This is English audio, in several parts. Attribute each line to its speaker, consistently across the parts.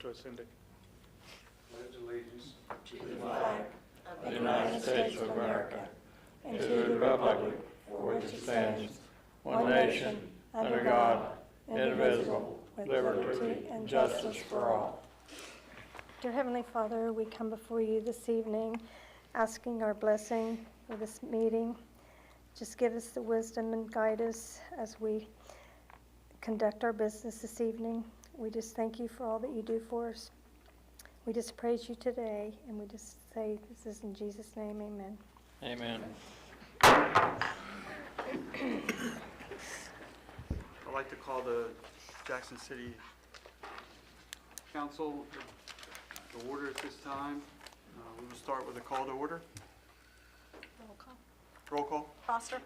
Speaker 1: to us, Cindy.
Speaker 2: Pledge allegiance
Speaker 3: to the flag of the United States of America and to the republic for which it stands, one nation, under God, indivisible, with liberty and justice for all.
Speaker 4: Dear Heavenly Father, we come before you this evening asking our blessing for this meeting. Just give us the wisdom and guide us as we conduct our business this evening. We just thank you for all that you do for us. We just praise you today, and we just say this is in Jesus' name, amen.
Speaker 3: Amen.
Speaker 2: I'd like to call the Jackson City Council to order at this time. We will start with a call to order.
Speaker 5: Roll call.
Speaker 2: Roll call.
Speaker 5: Foster.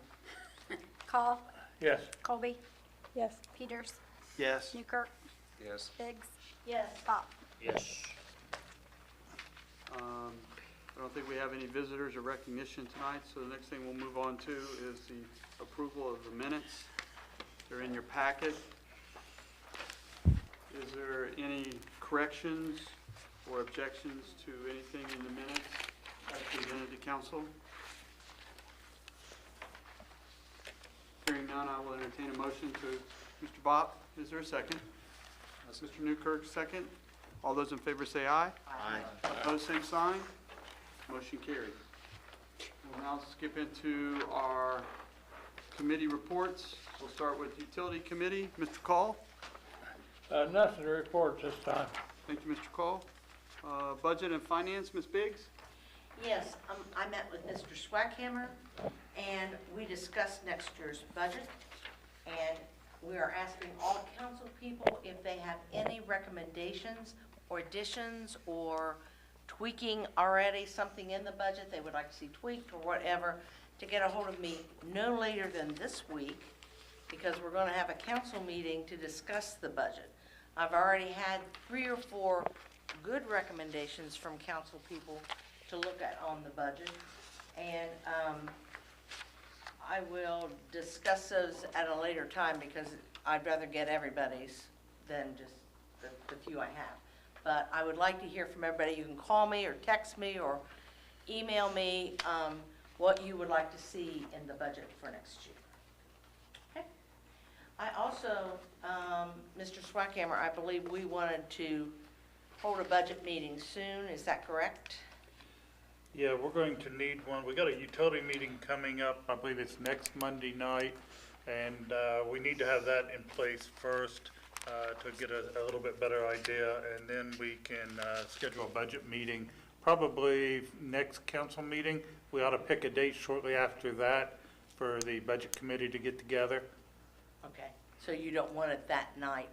Speaker 5: Call.
Speaker 1: Yes.
Speaker 5: Colby.
Speaker 4: Yes.
Speaker 5: Peters.
Speaker 2: Yes.
Speaker 5: Newkirk.
Speaker 2: Yes.
Speaker 5: Biggs. Yes. Pop.
Speaker 3: Yes.
Speaker 2: I don't think we have any visitors or recognition tonight, so the next thing we'll move on to is the approval of the minutes. They're in your packet. Is there any corrections or objections to anything in the minutes as presented to council? Hearing none, I will entertain a motion to Mr. Bopp. Is there a second? Mr. Newkirk, second. All those in favor say aye.
Speaker 3: Aye.
Speaker 2: Opposed, same sign. Motion carried. We'll now skip into our committee reports. We'll start with Utility Committee. Mr. Call.
Speaker 3: Nothing to report this time.
Speaker 2: Thank you, Mr. Call. Budget and Finance, Ms. Biggs.
Speaker 6: Yes, I met with Mr. Swackhammer, and we discussed next year's budget, and we are asking all council people if they have any recommendations or additions or tweaking already, something in the budget they would like to see tweaked or whatever, to get a hold of me no later than this week, because we're gonna have a council meeting to discuss the budget. I've already had 3 or 4 good recommendations from council people to look at on the budget, and I will discuss those at a later time, because I'd rather get everybody's than just the few I have. But I would like to hear from everybody. You can call me or text me or email me what you would like to see in the budget for next year. Okay. I also, Mr. Swackhammer, I believe we wanted to hold a budget meeting soon. Is that correct?
Speaker 1: Yeah, we're going to need one. We got a utility meeting coming up, I believe it's next Monday night, and we need to have that in place first to get a little bit better idea, and then we can schedule a budget meeting, probably next council meeting. We ought to pick a date shortly after that for the budget committee to get together.
Speaker 6: Okay, so you don't want it that night?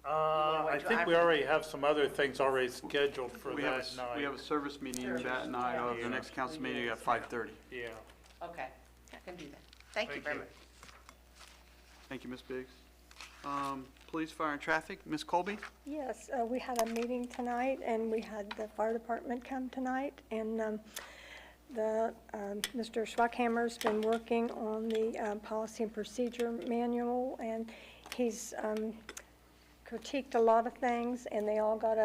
Speaker 1: I think we already have some other things already scheduled for
Speaker 2: We
Speaker 1: that
Speaker 2: have
Speaker 1: night.
Speaker 2: a service meeting
Speaker 6: Service,
Speaker 2: that night of
Speaker 1: yeah.
Speaker 2: the next council meeting at 5:30.
Speaker 1: Yeah.
Speaker 6: Okay, I can do that. Thank you
Speaker 1: Thank
Speaker 6: very
Speaker 1: you.
Speaker 6: much.
Speaker 2: Thank you, Ms. Biggs. Police, fire, and traffic, Ms. Colby?
Speaker 4: Yes, we had a meeting tonight, and we had the fire department come tonight, and Mr. Schwackhammer's been working on the policy and procedure manual, and he's critiqued a lot of things, and they all got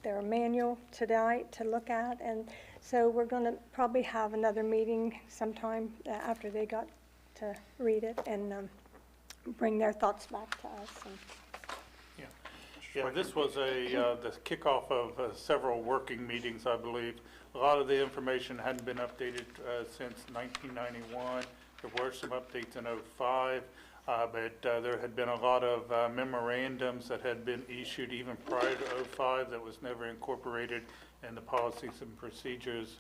Speaker 4: their manual tonight to look at, and so we're going to probably have another meeting sometime after they got to read it and bring their thoughts back to us. And
Speaker 1: Yeah, this was the kickoff of several working meetings, I believe. A lot of the information hadn't been updated since 1991. There were some updates in '05, but there had been a lot of memorandums that had been issued even prior to '05 that was never incorporated in the policies and procedures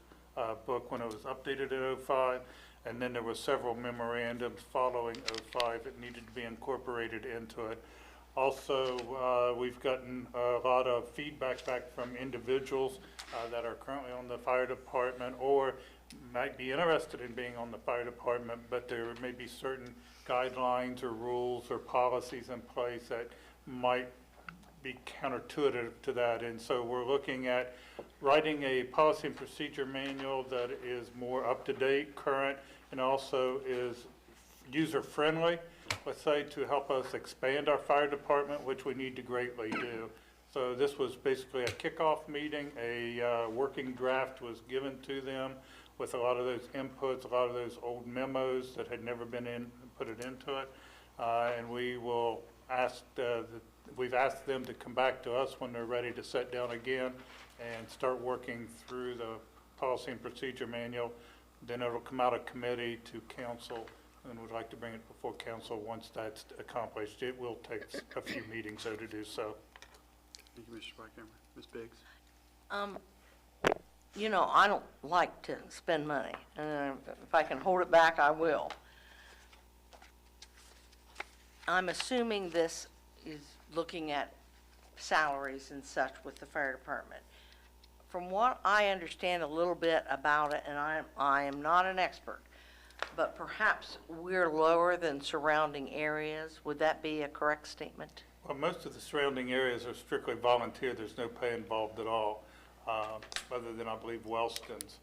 Speaker 1: book when it was updated in '05. And then there were several memorandums following '05 that needed to be incorporated into it. Also, we've gotten a lot of feedback back from individuals that are currently on the fire department or might be interested in being on the fire department, but there may be certain guidelines or rules or policies in place that might be counterintuitive to that. And so we're looking at writing a policy and procedure manual that is more up-to-date, current, and also is user-friendly, let's say, to help us expand our fire department, which we need to greatly do. So this was basically a kickoff meeting. A working draft was given to them with a lot of those inputs, a lot of those old memos that had never been put into it. And we will ask, we've asked them to come back to us when they're ready to sit down again and start working through the policy and procedure manual. Then it'll come out of committee to council, and would like to bring it before council once that's accomplished. It will take a few meetings though to do so.
Speaker 2: Thank you, Mr. Schwackhammer. Ms. Biggs?
Speaker 6: You know, I don't like to spend money, and if I can hold it back, I will. I'm assuming this is looking at salaries and such with the fire department. From what I understand a little bit about it, and I am not an expert, but perhaps we're lower than surrounding areas. Would that be a correct statement?
Speaker 1: Well, most of the surrounding areas are strictly volunteer. There's no pay involved at all, other than, I believe, Wellston's.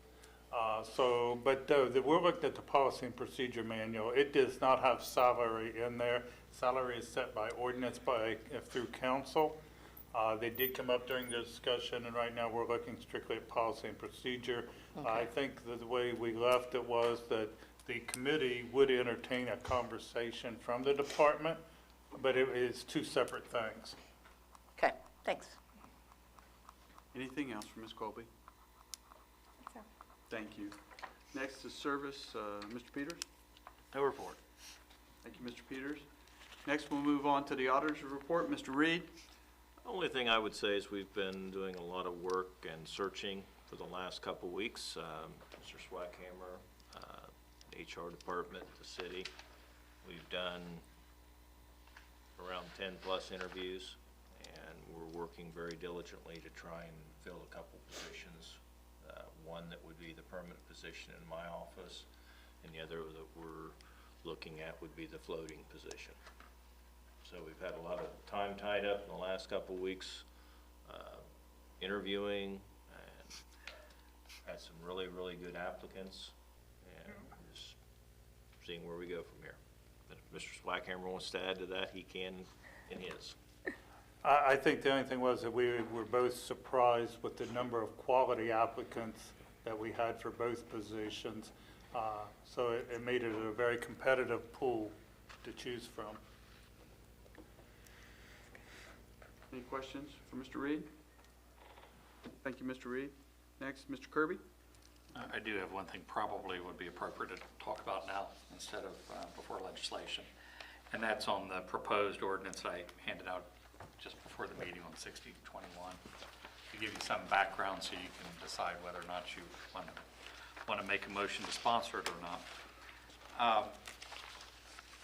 Speaker 1: But we're looking at the policy and procedure manual. It does not have salary in there. Salary is set by ordinance through council. They did come up during the discussion, and right now we're looking strictly at policy and procedure.
Speaker 6: Okay.
Speaker 1: I think that the way we left it was that the committee would entertain a conversation from the department, but it is two separate things.
Speaker 6: Okay, thanks.
Speaker 2: Anything else from Ms. Colby?
Speaker 4: so.
Speaker 2: Thank you. Next is service, Mr. Peters.
Speaker 7: No report.
Speaker 2: Thank you, Mr. Peters. Next, we'll move on to the auditor's report. Mr. Reed?
Speaker 7: Only thing I would say is we've been doing a lot of work and searching for the last couple weeks. Mr. Swackhammer, HR department, the city. We've done around 10-plus interviews, and we're working very diligently to try and fill a couple positions. One that would be the permanent position in my office, and the other that we're looking at would be the floating position. So we've had a lot of time tied up in the last couple of weeks interviewing, and had some really, really good applicants, and we're just seeing where we go from here. But if Mr. Swackhammer wants to add to that, he can in his.
Speaker 1: I think the only thing was that we were both surprised with the number of quality applicants that we had for both positions. So it made it a very competitive pool to choose from.
Speaker 2: Any questions for Mr. Reed? Thank you, Mr. Reed. Next, Mr. Kirby.
Speaker 8: I do have one thing probably would be appropriate to talk about now instead of before legislation, and that's on the proposed ordinance I handed out just before the meeting on 6021, to give you some background so you can decide whether or not you want to make a motion to sponsor it or not.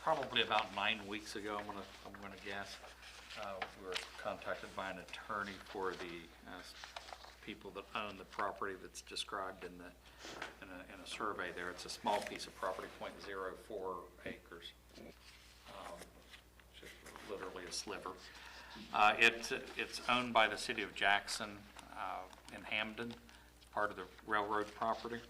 Speaker 8: Probably about 9 weeks ago, I'm gonna guess, we were contacted by an attorney for the people that own the property that's described in a survey there. It's a small piece of property, 0.04 acres. Just literally a sliver. It's owned by the city of Jackson in Hamden. It's part of the railroad property.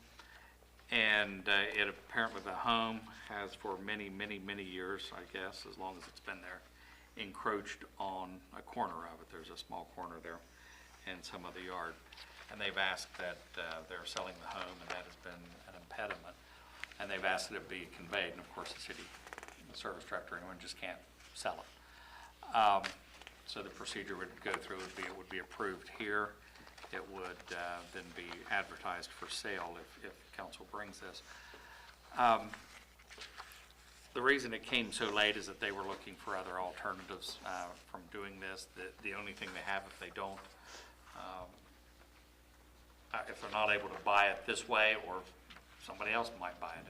Speaker 8: And it apparently, the home has for many, many, many years, I guess, as long as it's been there, encroached on a corner of it. There's a small corner there and some of the yard. And they've asked that they're selling the home, and that has been an impediment. And they've asked that it be conveyed, and of course the city, the service director, anyone just can't sell it. So the procedure would go through would be, it would be approved here. It would then be advertised for sale if council brings this. The reason it came so late is that they were looking for other alternatives from doing this. The only thing they have, if they don't, if they're not able to buy it this way, or somebody else might buy it,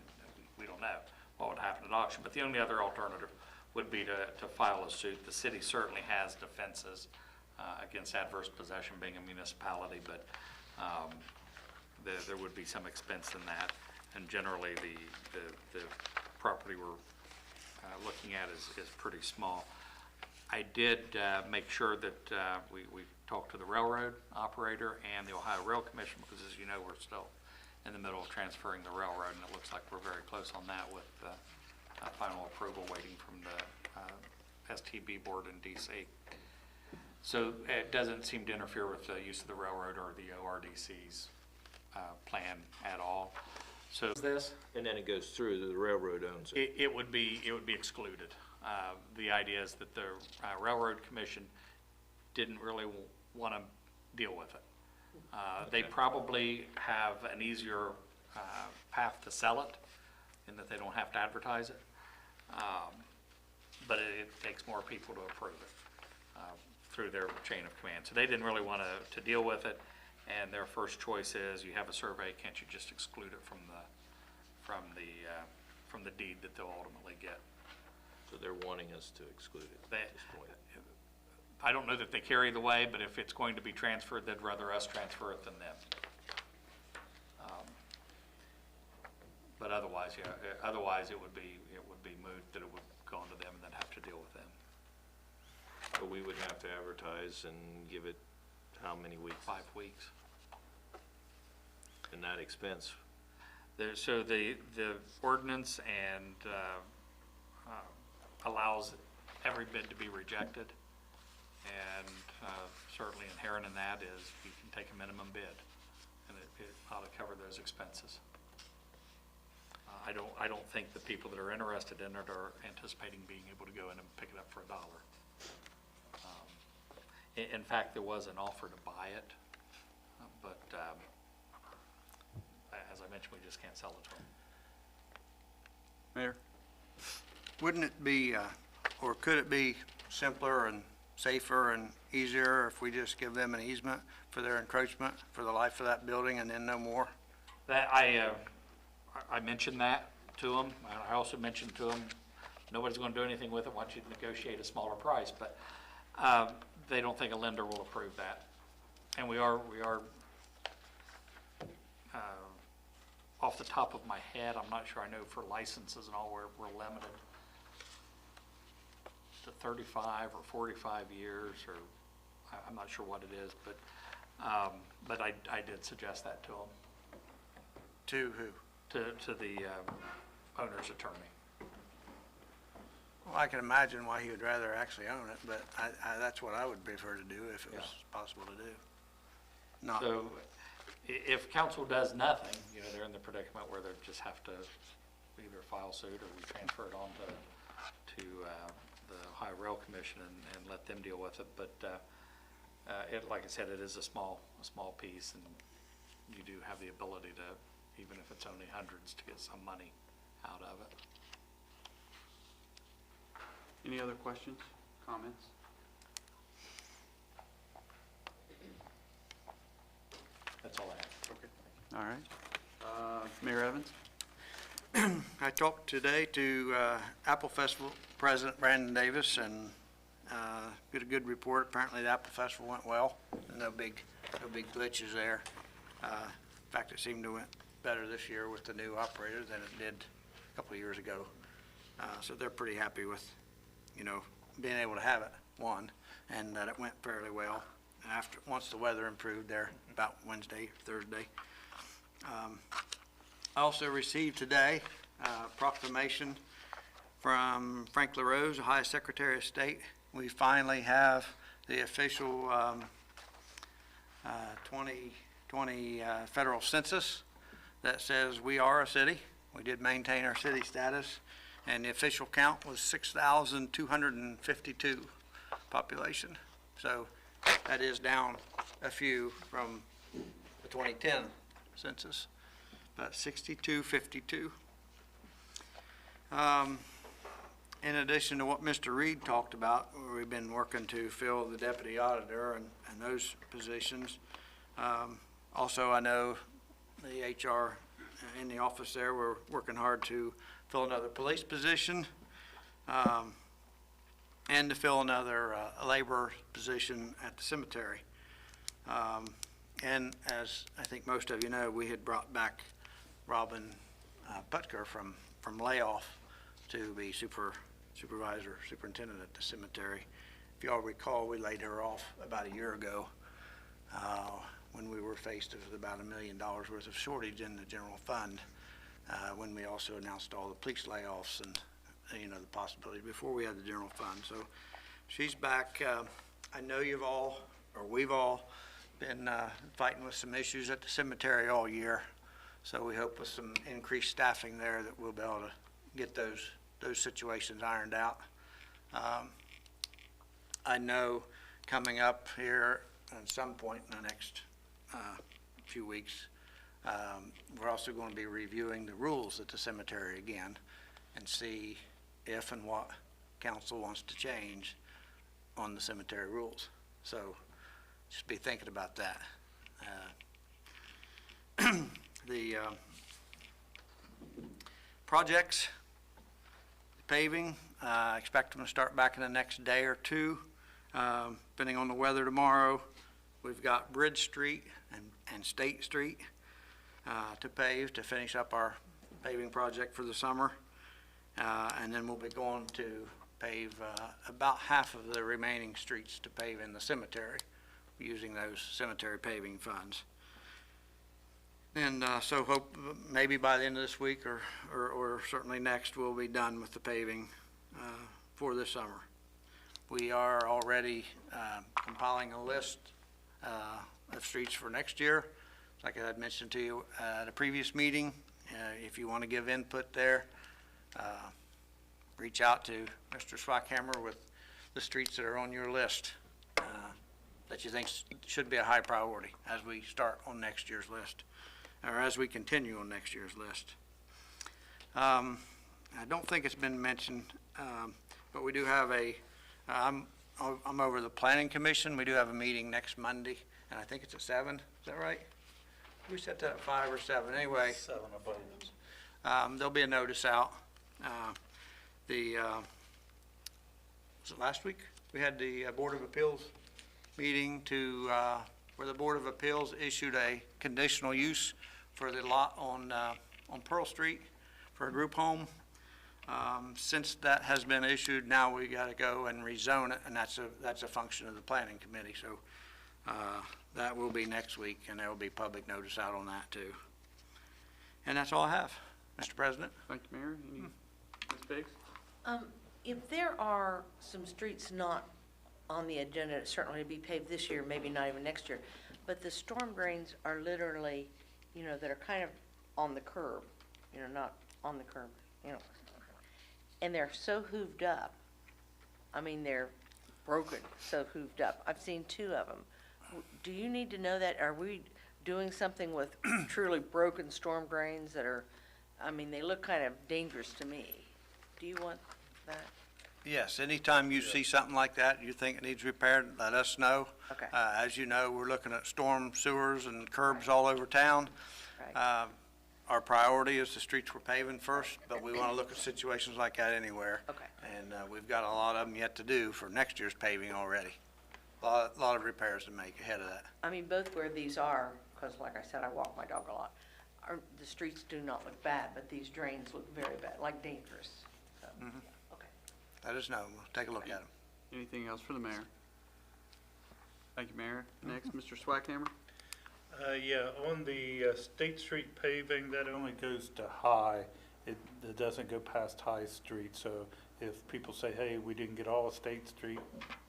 Speaker 8: we don't know what would happen at auction. But the only other alternative would be to file a suit. The city certainly has defenses against adverse possession, being a municipality, but there would be some expense in that. And generally, the property we're looking at is pretty small. I did make sure that we talked to the railroad operator and the Ohio Rail Commission, because as you know, we're still in the middle of transferring the railroad, and it looks like we're very close on that with final approval waiting from the STB board in DC. So it doesn't seem to interfere with the use of the railroad or the ORDC's plan at all. So this,
Speaker 7: And then it goes through, the railroad owns it.
Speaker 8: it would be excluded. The idea is that the Railroad Commission didn't really want to deal with it. They probably have an easier path to sell it in that they don't have to advertise it. But it takes more people to approve it through their chain of command. So they didn't really want to deal with it, and their first choice is, you have a survey, can't you just exclude it from the deed that they'll ultimately get?
Speaker 7: So they're wanting us to exclude it
Speaker 8: They-
Speaker 7: at this point.
Speaker 8: I don't know that they carry the way, but if it's going to be transferred, they'd rather us transfer it than them. But otherwise, yeah, otherwise it would be moot, that it would go on to them and then have to deal with them.
Speaker 7: But we would have to advertise and give it how many weeks?
Speaker 8: 5 weeks.
Speaker 7: And that expense.
Speaker 8: So the ordinance and allows every bid to be rejected, and certainly inherent in that is you can take a minimum bid, and it ought to cover those expenses. I don't think the people that are interested in it are anticipating being able to go in and pick it up for $1. In fact, there was an offer to buy it, but as I mentioned, we just can't sell it to them.
Speaker 2: Mayor?
Speaker 3: Wouldn't it be, or could it be simpler and safer and easier if we just give them an easement for their encroachment for the life of that building and then no more?
Speaker 8: That I mentioned that to them. I also mentioned to them nobody's going to do anything with it once you negotiate a smaller price, but they don't think a lender will approve that. And we are off the top of my head, I'm not sure, I know for licenses and all, we're limited to 35 or 45 years, or I'm not sure what it is, but I did suggest that to them,
Speaker 3: To who?
Speaker 8: to the owner's attorney.
Speaker 3: Well, I can imagine why he would rather actually own it, but that's what I would prefer to do if it was possible to do. Not,
Speaker 8: So if council does nothing, you know, they're in the predicament where they just have to either file suit or we transfer it on to the Ohio Rail Commission and let them deal with it. But like I said, it is a small piece, and you do have the ability to, even if it's only hundreds, to get some money out of it.
Speaker 2: Any other questions, comments?
Speaker 8: That's all I have.
Speaker 2: Okay. All right. Mayor Evans?
Speaker 3: I talked today to Apple Festival President Brandon Davis and got a good report. Apparently the Apple Festival went well. No big glitches there. In fact, it seemed to went better this year with the new operator than it did a couple of years ago. So they're pretty happy with, you know, being able to have it, one, and that it went fairly well. Once the weather improved there, about Wednesday, Thursday. I also received today a proclamation from Frank LaRose, Ohio Secretary of State. We finally have the official 2020 federal census that says we are a city. We did maintain our city status, and the official count was 6,252 population. So that is down a few from the 2010 census, about 6,252. In addition to what Mr. Reed talked about, we've been working to fill the deputy auditor and those positions. Also, I know the HR in the office there, we're working hard to fill another police position and to fill another labor position at the cemetery. And as I think most of you know, we had brought back Robin Putker from layoff to be superintendent at the cemetery. If you all recall, we laid her off about a year ago when we were faced with about $1 million worth of shortage in the general fund, when we also announced all the police layoffs and, you know, the possibility before we had the general fund. So she's back. I know we've all been fighting with some issues at the cemetery all year. So we hope with some increased staffing there that we'll be able to get those situations ironed out. I know coming up here at some point in the next few weeks, we're also going to be reviewing the rules at the cemetery again and see if and what council wants to change on the cemetery rules. So just be thinking about that. The projects, paving, expect them to start back in the next day or two, depending on the weather tomorrow. We've got Bridge Street and State Street to pave to finish up our paving project for the summer. And then we'll be going to pave about half of the remaining streets to pave in the cemetery using those cemetery paving funds. And so hope maybe by the end of this week or certainly next, we'll be done with the paving for this summer. We are already compiling a list of streets for next year. Like I had mentioned to you at a previous meeting, if you want to give input there, reach out to Mr. Schwackhammer with the streets that are on your list that you think should be a high priority as we start on next year's list, or as we continue on next year's list. I don't think it's been mentioned, but we do have I'm over the Planning Commission. We do have a meeting next Monday, and I think it's at 7. Is that right? We set that at 5 or 7. Anyway.
Speaker 1: 7, I believe.
Speaker 3: There'll be a notice out. was it last week? We had the Board of Appeals meeting where the Board of Appeals issued a conditional use for the lot on Pearl Street for a group home. Since that has been issued, now we got to go and rezone it, and that's a function of the planning committee. So that will be next week, and there will be public notice out on that too. And that's all I have, Mr. President.
Speaker 2: Thank you, Mayor. Any, Ms. Biggs?
Speaker 6: If there are some streets not on the agenda, certainly to be paved this year, maybe not even next year, but the storm drains are literally, that are kind of on the curb, not on the curb, and they're so hooved up. I mean, they're broken, so hooved up. I've seen 2 of them. Do you need to know that? Are we doing something with truly broken storm drains that are, they look kind of dangerous to me. Do you want that?
Speaker 3: Yes, anytime you see something like that, you think it needs repaired, let us know.
Speaker 6: Okay.
Speaker 3: As you know, we're looking at storm sewers and curbs all over town.
Speaker 6: Right.
Speaker 3: Our priority is the streets we're paving first, but we want to look at situations like that anywhere.
Speaker 6: Okay.
Speaker 3: And we've got a lot of them yet to do for next year's paving already. A lot of repairs to make ahead of that.
Speaker 6: Both where these are, because like I said, I walk my dog a lot, the streets do not look bad, but these drains look very bad, like dangerous. So, yeah, okay.
Speaker 3: Let us know. We'll take a look at them.
Speaker 2: Anything else for the mayor? Thank you, Mayor. Next, Mr. Swackhammer.
Speaker 1: Yeah, on the State Street paving, that only goes to High. It doesn't go past High Street, so if people say, hey, we didn't get all of State Street,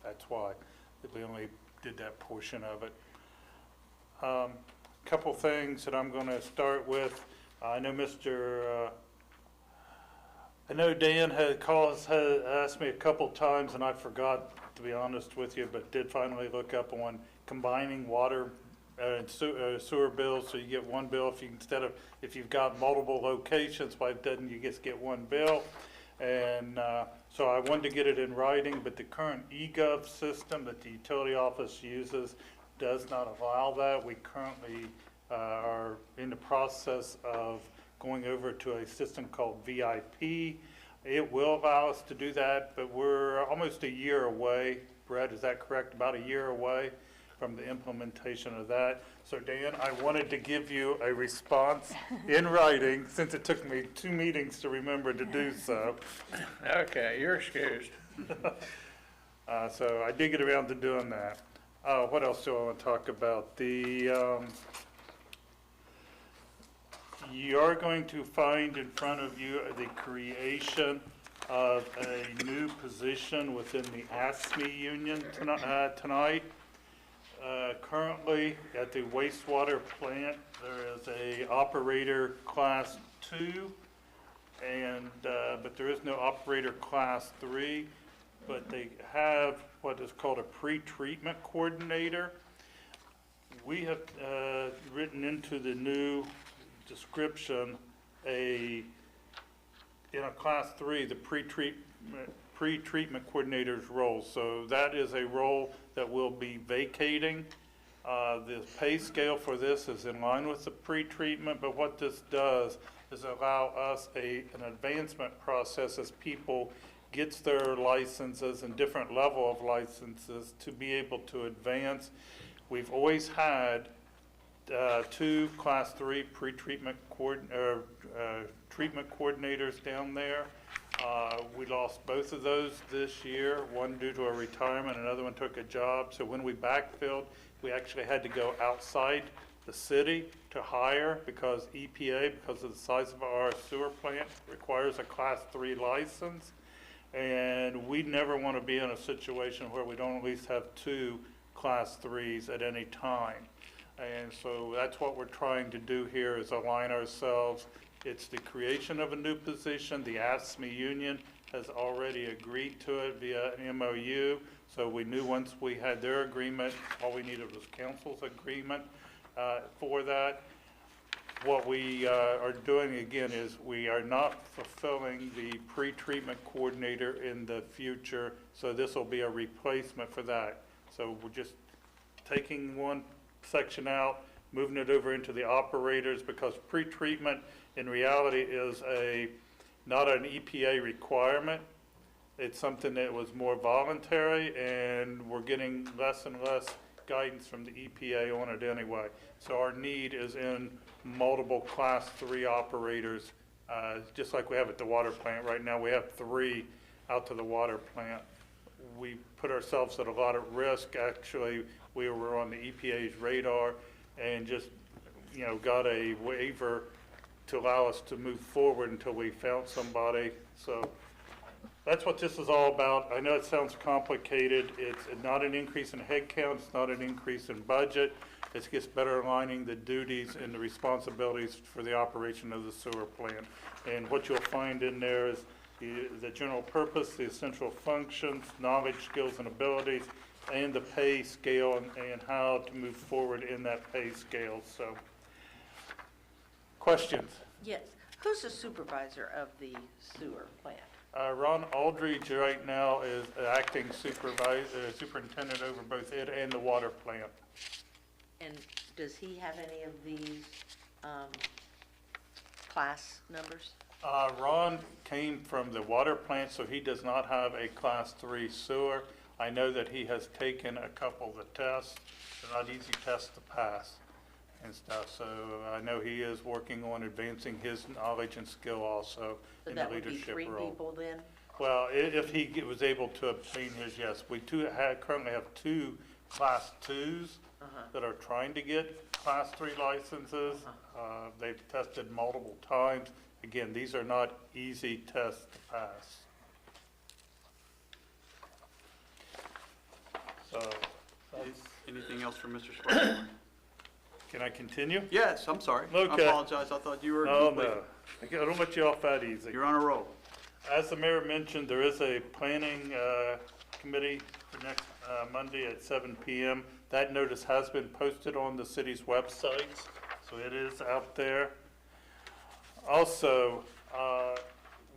Speaker 1: that's why. We only did that portion of it. Couple things that I'm going to start with. I know Dan had asked me a couple times, and I forgot, to be honest with you, but did finally look up on combining water and sewer bills, so you get one bill if you've got multiple locations. Why doesn't you just get one bill? And so I wanted to get it in writing, but the current eGov system that the utility office uses does not allow that. We currently are in the process of going over to a system called VIP. It will allow us to do that, but we're almost a year away. Brett, is that correct? About a year away from the implementation of that. So Dan, I wanted to give you a response in writing, since it took me 2 meetings to remember to do so.
Speaker 3: Okay, you're excused.
Speaker 1: So I did get around to doing that. What else do I want to talk about? You are going to find in front of you the creation of a new position within the ASME union tonight. Currently, at the wastewater plant, there is a operator class 2, but there is no operator class 3. But they have what is called a pre-treatment coordinator. We have written into the new description in a class 3, the pre-treatment coordinator's role. So that is a role that will be vacating. The pay scale for this is in line with the pre-treatment, but what this does is allow us an advancement process as people gets their licenses and different level of licenses to be able to advance. We've always had 2 class 3 pre-treatment treatment coordinators down there. We lost both of those this year, one due to a retirement, another one took a job. So when we backfilled, we actually had to go outside the city to hire, because EPA, because of the size of our sewer plant, requires a class 3 license. And we never want to be in a situation where we don't at least have 2 class 3s at any time. And so that's what we're trying to do here, is align ourselves. It's the creation of a new position. The ASME union has already agreed to it via an MOU. So we knew once we had their agreement, all we needed was council's agreement for that. What we are doing again is we are not fulfilling the pre-treatment coordinator in the future. So this will be a replacement for that. So we're just taking one section out, moving it over into the operators, because pre-treatment in reality is a not an EPA requirement. It's something that was more voluntary, and we're getting less and less guidance from the EPA on it anyway. So our need is in multiple Class 3 operators, just like we have at the water plant. Right now, we have 3 out to the water plant. We put ourselves at a lot of risk. Actually, we were on the EPA's radar and just, got a waiver to allow us to move forward until we found somebody. So that's what this is all about. I know it sounds complicated. It's not an increase in headcount. It's not an increase in budget. It's just better aligning the duties and the responsibilities for the operation of the sewer plant. And what you'll find in there is the general purpose, the essential functions, knowledge, skills, and abilities, and the pay scale and how to move forward in that pay scale. So, questions?
Speaker 6: Yes. Who's the supervisor of the sewer plant?
Speaker 1: Ron Aldridge right now is acting superintendent over both it and the water plant.
Speaker 6: And does he have any of these class numbers?
Speaker 1: Ron came from the water plant, so he does not have a Class 3 sewer. I know that he has taken a couple of the tests. They're not easy tests to pass and stuff. So I know he is working on advancing his knowledge and skill also
Speaker 6: So
Speaker 1: in the
Speaker 6: that would be
Speaker 1: leadership
Speaker 6: 3
Speaker 1: role.
Speaker 6: people then?
Speaker 1: Well, if he was able to obtain his, yes. We currently have 2 Class 2s that are trying to get Class 3 licenses. They've tested multiple times. Again, these are not easy tests to pass. So, that's,
Speaker 2: Anything else from Mr. Sparkman?
Speaker 1: can I continue?
Speaker 2: Yes, I'm sorry. I
Speaker 1: Okay.
Speaker 2: apologize. I thought you were
Speaker 1: Oh,
Speaker 2: complete.
Speaker 1: no. I don't let you off that easy.
Speaker 2: You're on a roll.
Speaker 1: As the mayor mentioned, there is a planning committee for next Monday at 7 p.m. That notice has been posted on the city's websites, so it is out there. Also,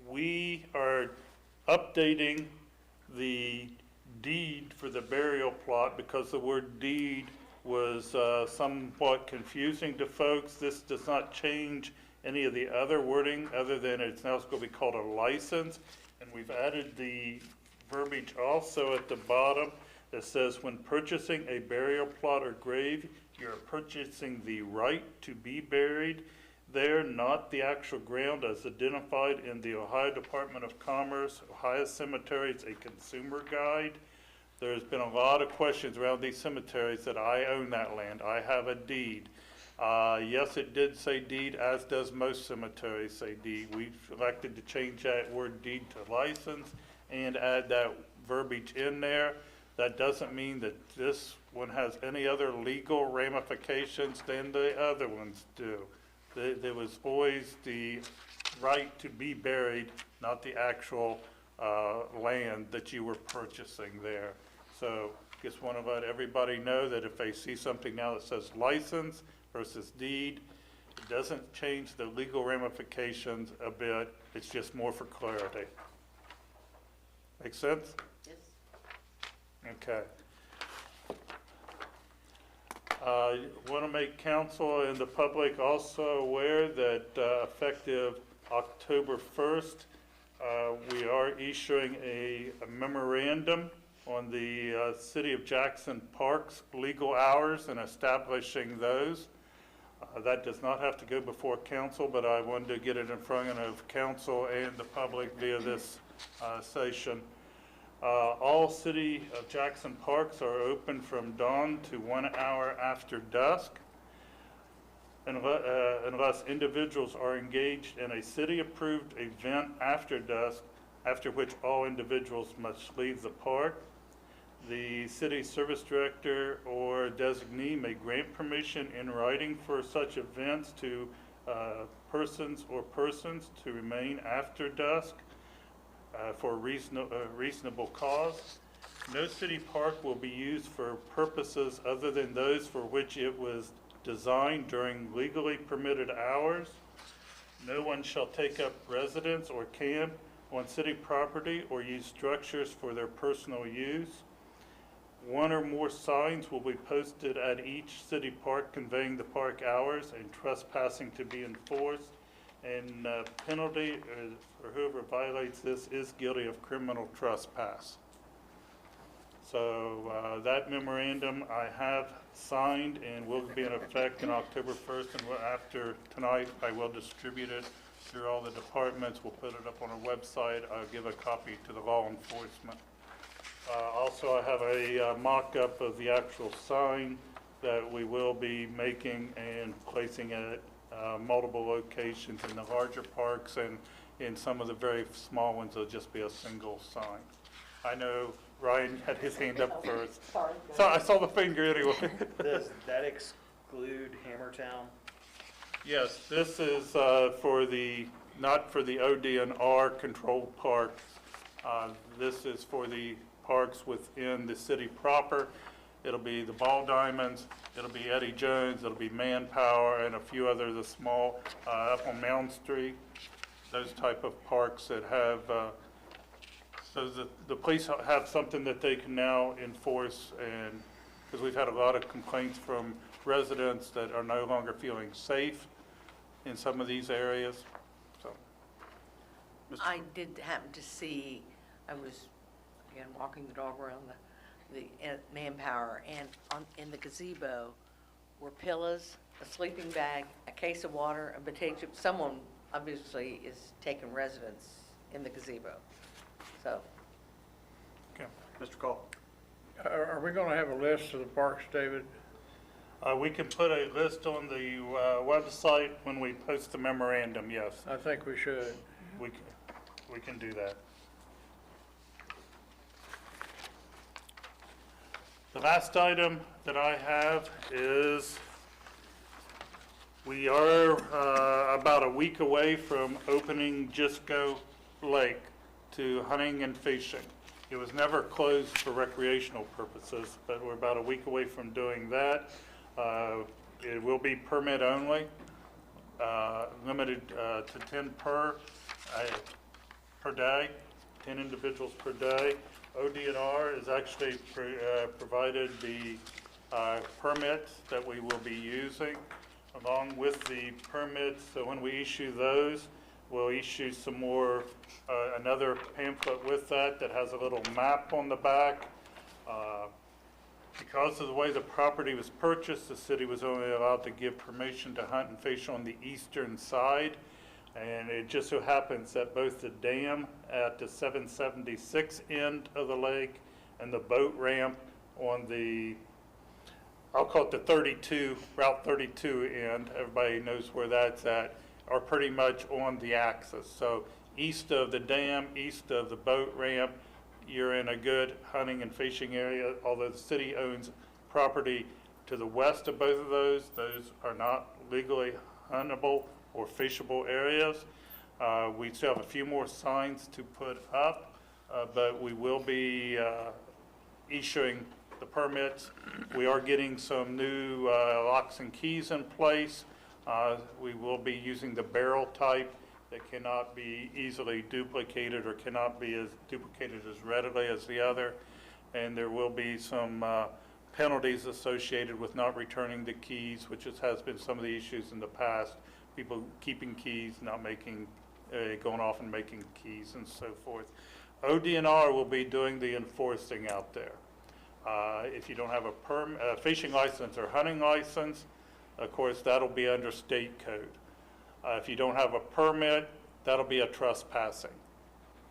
Speaker 1: we are updating the deed for the burial plot because the word deed was somewhat confusing to folks. This does not change any of the other wording other than it's now going to be called a license. And we've added the verbiage also at the bottom that says when purchasing a burial plot or grave, you're purchasing the right to be buried there, not the actual ground as identified in the Ohio Department of Commerce, Ohio Cemeteries, a consumer guide. There's been a lot of questions around these cemeteries that I own that land. I have a deed. Yes, it did say deed, as does most cemeteries say deed. We've elected to change that word deed to license and add that verbiage in there. That doesn't mean that this one has any other legal ramifications than the other ones do. There was always the right to be buried, not the actual land that you were purchasing there. So just want to let everybody know that if they see something now that says license versus deed, it doesn't change the legal ramifications a bit. It's just more for clarity. Make sense?
Speaker 6: Yes.
Speaker 1: Okay. Want to make council and the public also aware that effective October 1st, we are issuing a memorandum on the City of Jackson Parks legal hours and establishing those. That does not have to go before council, but I wanted to get it in front of council and the public via this session. All City of Jackson parks are open from dawn to 1 hour after dusk, unless individuals are engaged in a city-approved event after dusk, after which all individuals must leave the park. The city service director or designee may grant permission in writing for such events to persons to remain after dusk for reasonable cause. No city park will be used for purposes other than those for which it was designed during legally permitted hours. No one shall take up residence or camp on city property or use structures for their personal use. 1 or more signs will be posted at each city park conveying the park hours and trespassing to be enforced. And penalty for whoever violates this is guilty of criminal trespass. So that memorandum I have signed and will be in effect on October 1st, and after tonight, I will distribute it through all the departments. We'll put it up on our website. I'll give a copy to the law enforcement. Also, I have a mock-up of the actual sign that we will be making and placing at multiple locations in the larger parks, and in some of the very small ones, it'll just be a single sign. I know Ryan had his hand up first.
Speaker 6: Sorry.
Speaker 1: So I saw the finger anyway.
Speaker 9: Does that exclude Hammertown?
Speaker 1: Yes, this is for the, not for the ODNR controlled parks. This is for the parks within the city proper. It'll be the Ball Diamonds, it'll be Eddie Jones, it'll be Manpower, and a few other the small, up on Mound Street, those type of parks that have, so the police have something that they can now enforce, and, because we've had a lot of complaints from residents that are no longer feeling safe in some of these areas, so.
Speaker 6: I did happen to see, I was, again, walking the dog around the Manpower, and in the gazebo were pillows, a sleeping bag, a case of water, a potato chip. Someone obviously is taking residence in the gazebo. So,
Speaker 2: Mr. Call.
Speaker 3: Are we gonna have a list of the parks, David?
Speaker 1: We can put a list on the website when we post the memorandum, yes.
Speaker 3: I think we should.
Speaker 1: We can do that. The last item that I have is we are about a week away from opening Gisco Lake to hunting and fishing. It was never closed for recreational purposes, but we're about a week away from doing that. It will be permit only, limited to 10 per day, 10 individuals per day. ODNR has actually provided the permits that we will be using along with the permits. So when we issue those, we'll issue some more, another pamphlet with that has a little map on the back. Because of the way the property was purchased, the city was only allowed to give permission to hunt and fish on the eastern side. And it just so happens that both the dam at the 776 end of the lake and the boat ramp on the, I'll call it the 32, Route 32 end, everybody knows where that's at, are pretty much on the axis. So east of the dam, east of the boat ramp, you're in a good hunting and fishing area, although the city owns property to the west of both of those. Those are not legally huntable or fishable areas. We still have a few more signs to put up, but we will be issuing the permits. We are getting some new locks and keys in place. We will be using the barrel type that cannot be easily duplicated or cannot be as duplicated as readily as the other. And there will be some penalties associated with not returning the keys, which has been some of the issues in the past. People keeping keys, not making, going off and making keys and so forth. ODNR will be doing the enforcing out there. If you don't have a fishing license or hunting license, of course, that'll be under state code. If you don't have a permit, that'll be a trespassing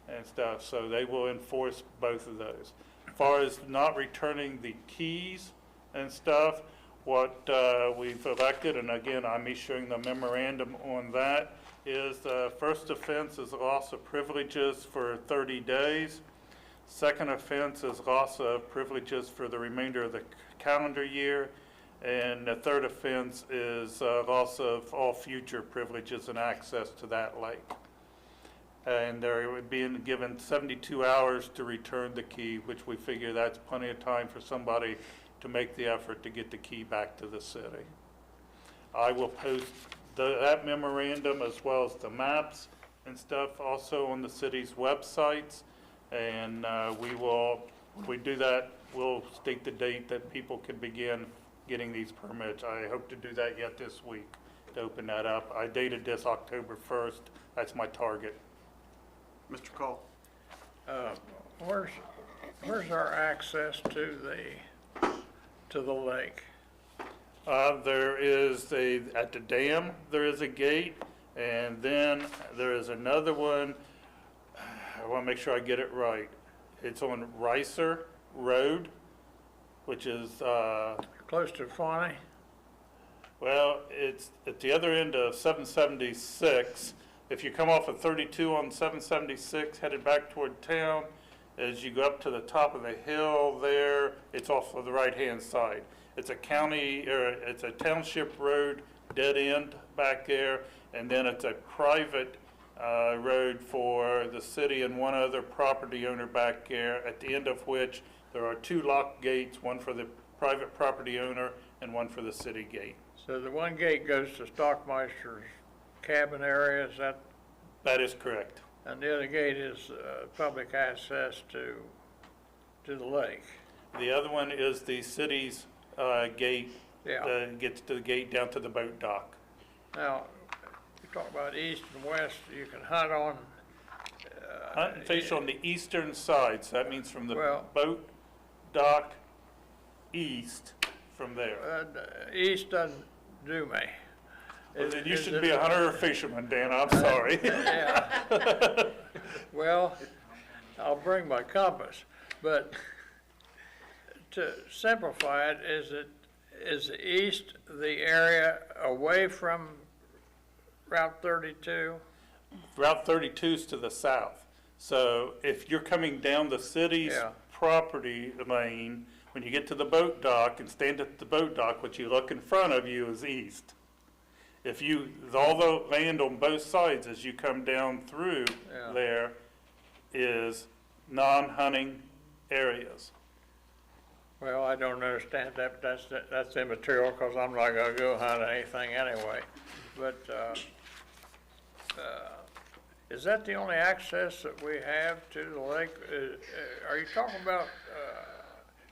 Speaker 1: and stuff. So they will enforce both of those. As far as not returning the keys and stuff, what we've elected, and again, I'm issuing the memorandum on that, is the first offense is loss of privileges for 30 days. Second offense is loss of privileges for the remainder of the calendar year. And the third offense is loss of all future privileges and access to that lake. And they're being given 72 hours to return the key, which we figure that's plenty of time for somebody to make the effort to get the key back to the city. I will post that memorandum as well as the maps and stuff also on the city's websites. And when we do that, we'll state the date that people can begin getting these permits. I hope to do that yet this week, to open that up. I dated this October 1st. That's my target.
Speaker 2: Mr. Call.
Speaker 3: Where's our access to the lake?
Speaker 1: There is at the dam, there is a gate, and then there is another one. I want to make sure I get it right. It's on Ricer Road, which is,
Speaker 3: Close to Fawny?
Speaker 1: well, it's at the other end of 776. If you come off of 32 on 776, headed back toward town, as you go up to the top of the hill there, it's off of the right-hand side. It's a it's a township road, dead end back there, and then it's a private road for the city and one other property owner back there, at the end of which there are 2 lock gates, one for the private property owner and one for the city gate.
Speaker 3: So the one gate goes to Stockmeister's cabin area, is that,
Speaker 1: That is correct.
Speaker 3: and the other gate is public access to the lake?
Speaker 1: The other one is the city's gate,
Speaker 3: Yeah.
Speaker 1: gets to the gate down to the boat dock.
Speaker 3: Now, you talk about east and west, you can hunt on.
Speaker 1: Hunt and fish on the eastern side, so that means from the
Speaker 3: Well-
Speaker 1: boat dock east from there.
Speaker 3: East doesn't do me.
Speaker 1: Well, then you
Speaker 3: Is
Speaker 1: shouldn't
Speaker 3: it-
Speaker 1: be a hunter or fisherman, Dan, I'm sorry.
Speaker 3: Yeah. Well, I'll bring my compass, but to simplify it, is east the area away from Route 32?
Speaker 1: Route 32 is to the south. So if you're coming down the city's
Speaker 3: Yeah.
Speaker 1: property lane, when you get to the boat dock and stand at the boat dock, what you look in front of you is east. If all the land on both sides as you come down through
Speaker 3: Yeah.
Speaker 1: there is non-hunting areas.
Speaker 3: Well, I don't understand that, but that's immaterial, because I'm not gonna go hunt anything anyway. But, is that the only access that we have to the lake? Are you talking about,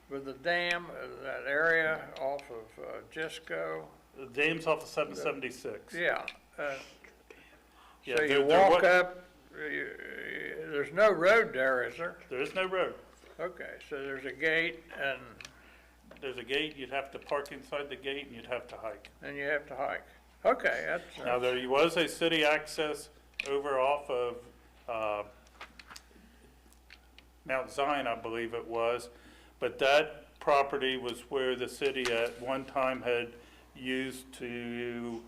Speaker 3: with the dam, that area off of Gisco?
Speaker 1: The dam's off of 776.
Speaker 3: Yeah.
Speaker 1: Yeah,
Speaker 3: So you
Speaker 1: there
Speaker 3: walk
Speaker 1: wa-
Speaker 3: up, there's no road there, is there?
Speaker 1: There is no road.
Speaker 3: Okay, so there's a gate and
Speaker 1: There's a gate, you'd have to park inside the gate and you'd have to hike.
Speaker 3: you have to hike. Okay, that's.
Speaker 1: Now, there was a city access over off of Mount Zion, I believe it was, but that property was where the city at one time had used to,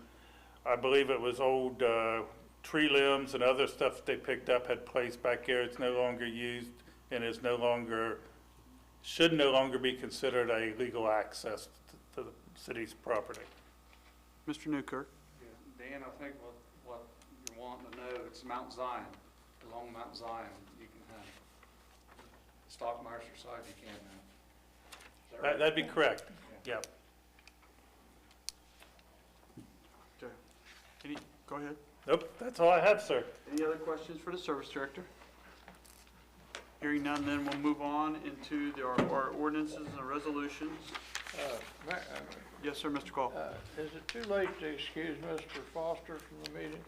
Speaker 1: I believe it was old tree limbs and other stuff they picked up had placed back there. It's no longer used and is should no longer be considered a legal access to the city's property.
Speaker 2: Mr. Newkirk.
Speaker 10: Dan, I think what you're wanting to know, it's Mount Zion. Along Mount Zion, you can hunt. Stockmeister side, you can't hunt. Is that right?
Speaker 1: That'd be correct, yeah.
Speaker 2: Okay. Go ahead.
Speaker 1: Nope, that's all I have, sir.
Speaker 2: Any other questions for the service director? Hearing none, then we'll move on into our ordinances and resolutions. Yes, sir, Mr. Call.
Speaker 3: Is it too late to excuse Mr. Foster from the meeting?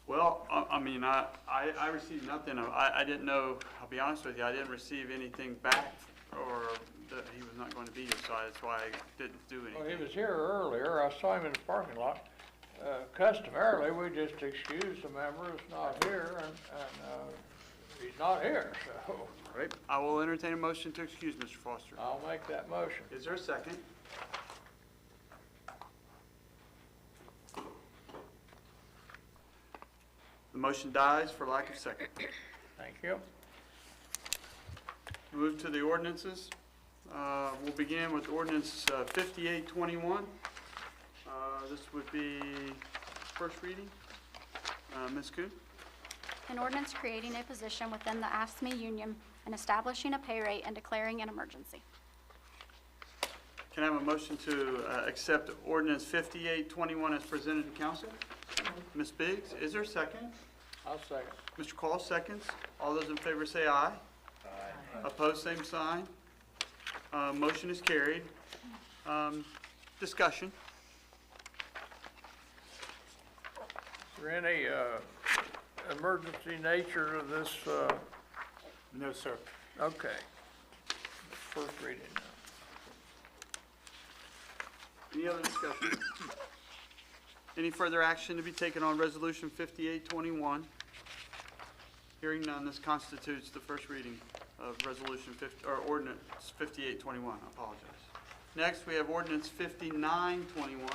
Speaker 2: Well, I mean, I received nothing. I didn't know, I'll be honest with you, I didn't receive anything back or that he was not going to be here, so that's why I didn't do
Speaker 3: Well, he
Speaker 2: anything.
Speaker 3: was here earlier. I saw him in the parking lot. Customarily, we just excuse a member who's not here, and he's not here, so
Speaker 2: All right, I will entertain a motion to excuse Mr. Foster.
Speaker 3: I'll make that motion.
Speaker 2: Is there a second? The motion dies for lack of second.
Speaker 3: Thank you.
Speaker 2: Move to the ordinances. We'll begin with ordinance 5821. This would be first reading. Ms. Kuhn?
Speaker 5: An ordinance creating a position within the AFSCME union and establishing a pay rate and declaring an emergency.
Speaker 2: Can I have a motion to accept ordinance 5821 as presented to council? Ms. Biggs, is there a second?
Speaker 3: I'll second.
Speaker 2: Mr. Call seconds. All those in favor say aye. Aye. Opposed, same sign. Motion is carried. Discussion.
Speaker 3: there any emergency nature of this?
Speaker 1: No, sir.
Speaker 3: Okay. First reading now.
Speaker 2: Any other discussion? Any further action to be taken on Resolution 5821? Hearing none, this constitutes the first reading of Ordinance 5821, I apologize. Next, we have Ordinance 5921.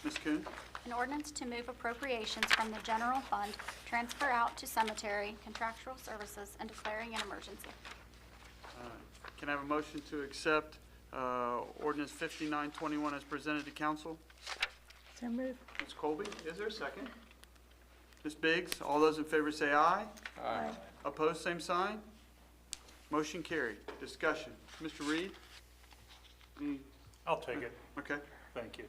Speaker 2: Ms. Kuhn?
Speaker 5: An ordinance to move appropriations from the general fund, transfer out to cemetery, contractual services, and declaring an emergency.
Speaker 2: Can I have a motion to accept Ordinance 5921 as presented to council?
Speaker 4: So move.
Speaker 2: Ms. Colby, is there a second? Ms. Biggs, all those in favor say aye.
Speaker 4: Aye.
Speaker 2: Opposed, same sign. Motion carried. Discussion. Mr. Reed?
Speaker 1: I'll take it.
Speaker 2: Okay.
Speaker 1: Thank you.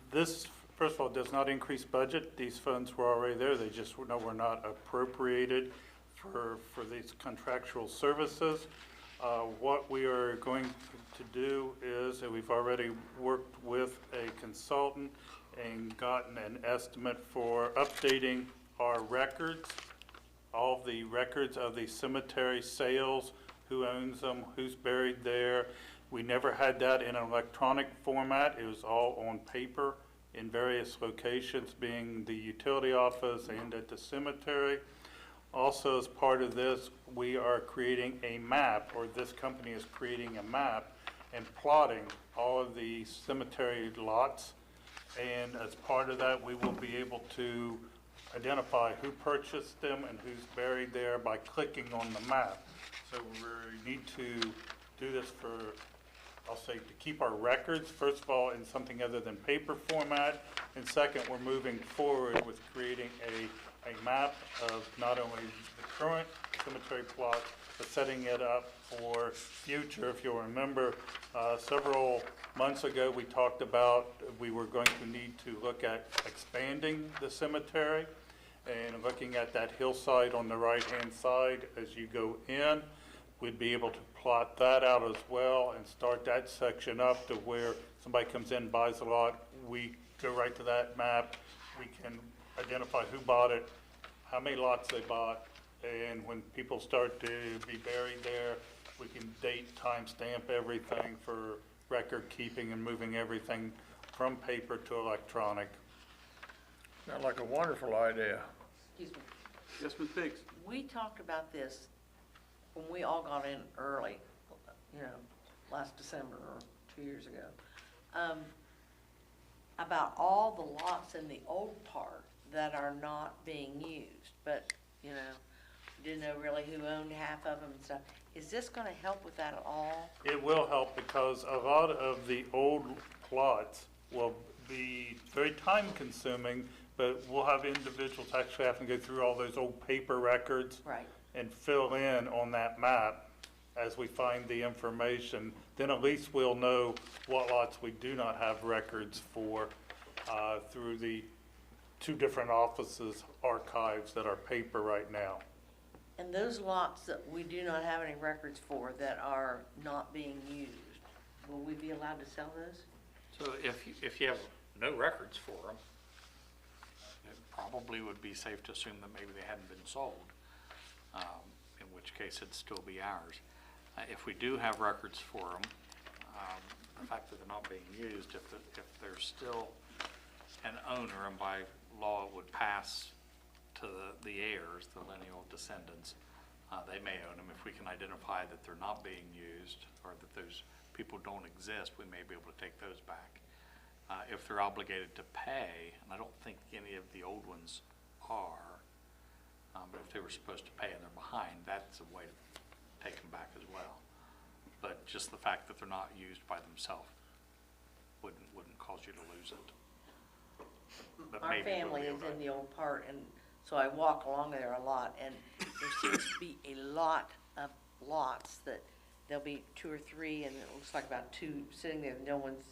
Speaker 1: This, first of all, does not increase budget. These funds were already there. They just were not appropriated for these contractual services. What we are going to do is, that we've already worked with a consultant and gotten an estimate for updating our records, all the records of the cemetery sales, who owns them, who's buried there. We never had that in an electronic format. It was all on paper in various locations, being the utility office and at the cemetery. Also, as part of this, we are creating a map, or this company is creating a map and plotting all of the cemetery lots. And as part of that, we will be able to identify who purchased them and who's buried there by clicking on the map. So we need to do this for, I'll say, to keep our records, first of all, in something other than paper format. And second, we're moving forward with creating a map of not only the current cemetery plot, but setting it up for future. If you'll remember, several months ago, we talked about we were going to need to look at expanding the cemetery and looking at that hillside on the right-hand side as you go in. We'd be able to plot that out as well and start that section up to where somebody comes in, buys a lot, we go right to that map. We can identify who bought it, how many lots they bought, and when people start to be buried there, we can date, timestamp everything for record keeping and moving everything from paper to electronic.
Speaker 3: Sounds like a wonderful idea.
Speaker 6: Excuse me.
Speaker 2: Yes, Ms. Biggs?
Speaker 6: We talked about this when we all got in early, last December or 2 years ago, about all the lots in the old part that are not being used, but, didn't know really who owned half of them and stuff. Is this gonna help with that at all?
Speaker 1: It will help because a lot of the old plots will be very time consuming, but we'll have individuals actually having to go through all those old paper records.
Speaker 6: Right.
Speaker 1: And fill in on that map as we find the information. Then at least we'll know what lots we do not have records for through the two different offices' archives that are paper right now.
Speaker 6: And those lots that we do not have any records for that are not being used, will we be allowed to sell those?
Speaker 8: So if you have no records for them, it probably would be safe to assume that maybe they hadn't been sold, in which case it'd still be ours. If we do have records for them, the fact that they're not being used, if there's still an owner, and by law it would pass to the heirs, the lineal descendants, they may own them. If we can identify that they're not being used or that those people don't exist, we may be able to take those back. If they're obligated to pay, and I don't think any of the old ones are, but if they were supposed to pay and they're behind, that's a way to take them back as well. But just the fact that they're not used by themselves wouldn't cause you to lose it. But
Speaker 6: Our
Speaker 8: maybe we'll
Speaker 6: family
Speaker 8: be
Speaker 6: is
Speaker 8: able to-
Speaker 6: in the old part, and so I walk along there a lot, and there seems to be a lot of lots that there'll be 2 or 3, and it looks like about 2 sitting there, no one's,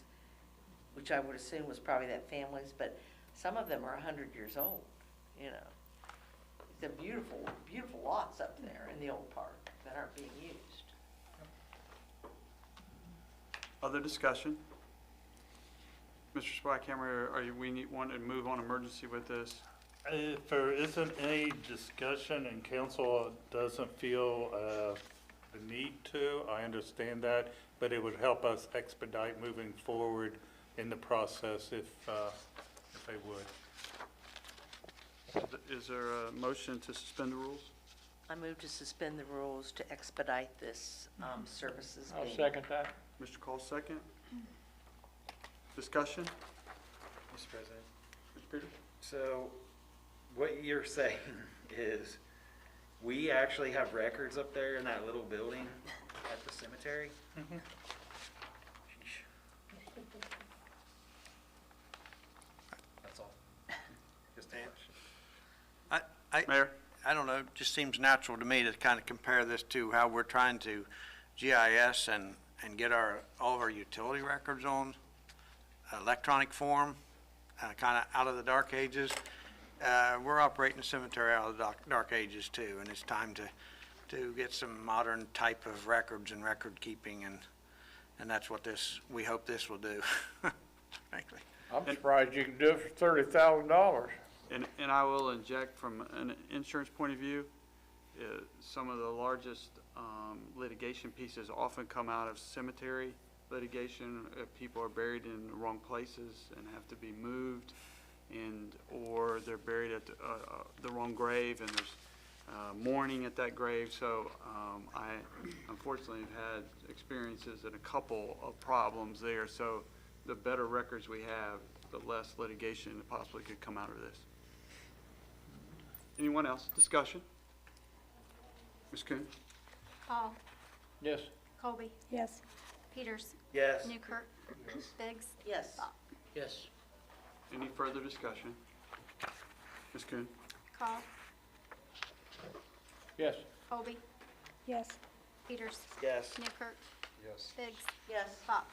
Speaker 6: which I would assume was probably that family's, but some of them are 100 years old, They're beautiful, beautiful lots up there in the old part that aren't being used.
Speaker 2: Other discussion? Mr. Splackhammer, want to move on emergency with this?
Speaker 1: If there isn't any discussion and council doesn't feel the need to, I understand that, but it would help us expedite moving forward in the process if they would.
Speaker 2: Is there a motion to suspend the rules?
Speaker 6: I move to suspend the rules to expedite this services
Speaker 3: I'll
Speaker 6: meeting.
Speaker 3: second that.
Speaker 2: Mr. Cole, second. Discussion?
Speaker 9: Mr. President.
Speaker 2: Mr. Peters?
Speaker 9: So what you're saying is we actually have records up there in that little building at the cemetery? Sheesh. That's all. Just answer.
Speaker 2: Mayor?
Speaker 11: I don't know, it just seems natural to me to kind of compare this to how we're trying to GIS and get all of our utility records on electronic form, kind of out of the dark ages. We're operating the cemetery out of the dark ages too, and it's time to get some modern type of records and record keeping, and that's what we hope this will do, frankly.
Speaker 3: I'm surprised you can do it for $30,000.
Speaker 2: And I will inject from an insurance point of view, some of the largest litigation pieces often come out of cemetery litigation. If people are buried in the wrong places and have to be moved, or they're buried at the wrong grave and there's mourning at that grave. So I unfortunately have had experiences and a couple of problems there. So the better records we have, the less litigation possibly could come out of this. Anyone else? Discussion? Ms. Kuhn?
Speaker 5: Hall.
Speaker 3: Yes.
Speaker 5: Colby.
Speaker 4: Yes.
Speaker 5: Peters.
Speaker 9: Yes.
Speaker 5: Newkirk. Biggs.
Speaker 6: Yes.
Speaker 5: Bach.
Speaker 3: Yes.
Speaker 2: Any further discussion? Ms. Kuhn?
Speaker 5: Call.
Speaker 3: Yes.
Speaker 5: Colby.
Speaker 4: Yes.
Speaker 5: Peters.
Speaker 9: Yes.
Speaker 5: Newkirk.
Speaker 10: Yes.
Speaker 5: Biggs.
Speaker 6: Yes.
Speaker 5: Bach.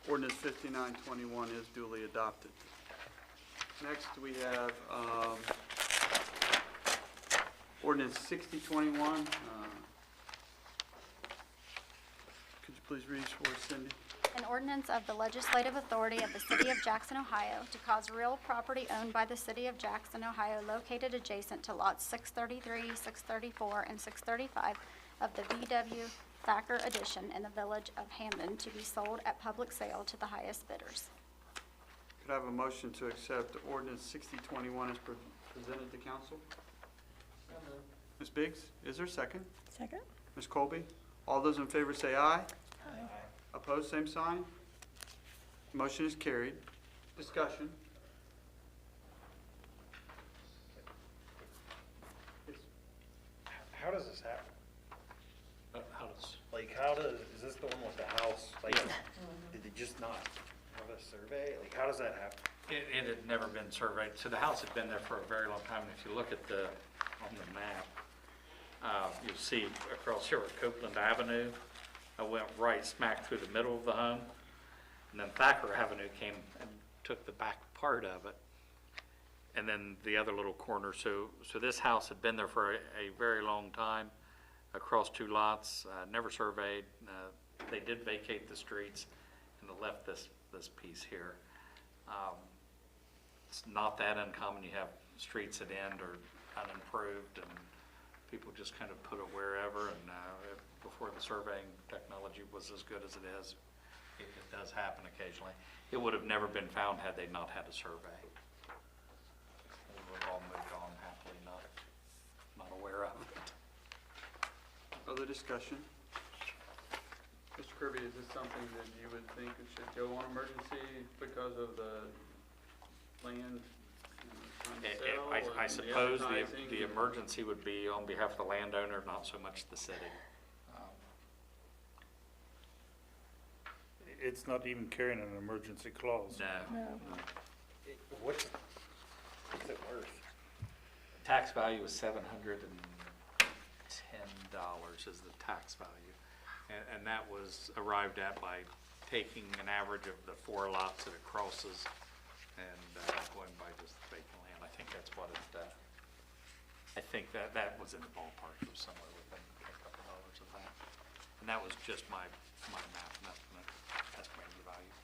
Speaker 2: Ordinance 5921 is duly adopted. Next, we have ordinance 6021. Could you please read for us, Cindy?
Speaker 5: An ordinance of the legislative authority of the City of Jackson, Ohio, to cause real property owned by the City of Jackson, Ohio, located adjacent to lots 633, 634, and 635 of the V.W. Thacker Addition in the village of Hamden to be sold at public sale to the highest bidders.
Speaker 2: Could I have a motion to accept ordinance 6021 as presented to council? Ms. Biggs, is there a second?
Speaker 4: Second?
Speaker 2: Ms. Colby? All those in favor say aye.
Speaker 4: Aye.
Speaker 2: Opposed, same sign. Motion is carried. Discussion.
Speaker 9: How does this happen?
Speaker 8: How does,
Speaker 9: Is this the one with the house? Like, did they just not have a survey? Like, how does that happen?
Speaker 8: it had never been surveyed, so the house had been there for a very long time, and if you look at on the map, you'll see across here at Copeland Avenue, I went right smack through the middle of the home, and then Thacker Avenue came and took the back part of it, and then the other little corner. So this house had been there for a very long time, across two lots, never surveyed. They did vacate the streets, and they left this piece here. It's not that uncommon. You have streets that end or unimproved, and people just kind of put it wherever, and before the surveying technology was as good as it is, it does happen occasionally. It would have never been found had they not had a survey. We would have all moved on happily, not aware of it.
Speaker 2: Other discussion? Mr. Kirby, is this something that you would think it should go on emergency because of the land trying to sell
Speaker 8: I
Speaker 2: and the
Speaker 8: suppose
Speaker 2: advertising
Speaker 8: the
Speaker 2: and-
Speaker 8: emergency would be on behalf of the landowner, not so much the city.
Speaker 1: It's not even carrying an emergency clause.
Speaker 8: No.
Speaker 4: No.
Speaker 9: What's it worth?
Speaker 8: Tax value is $710 is the tax value. And that was arrived at by taking an average of the 4 lots that it crosses and going by just the vacant land. I think that's what it, I think that was in the ballpark, it was somewhere within a couple dollars of that. And that was just my math and estimate, estimating the value.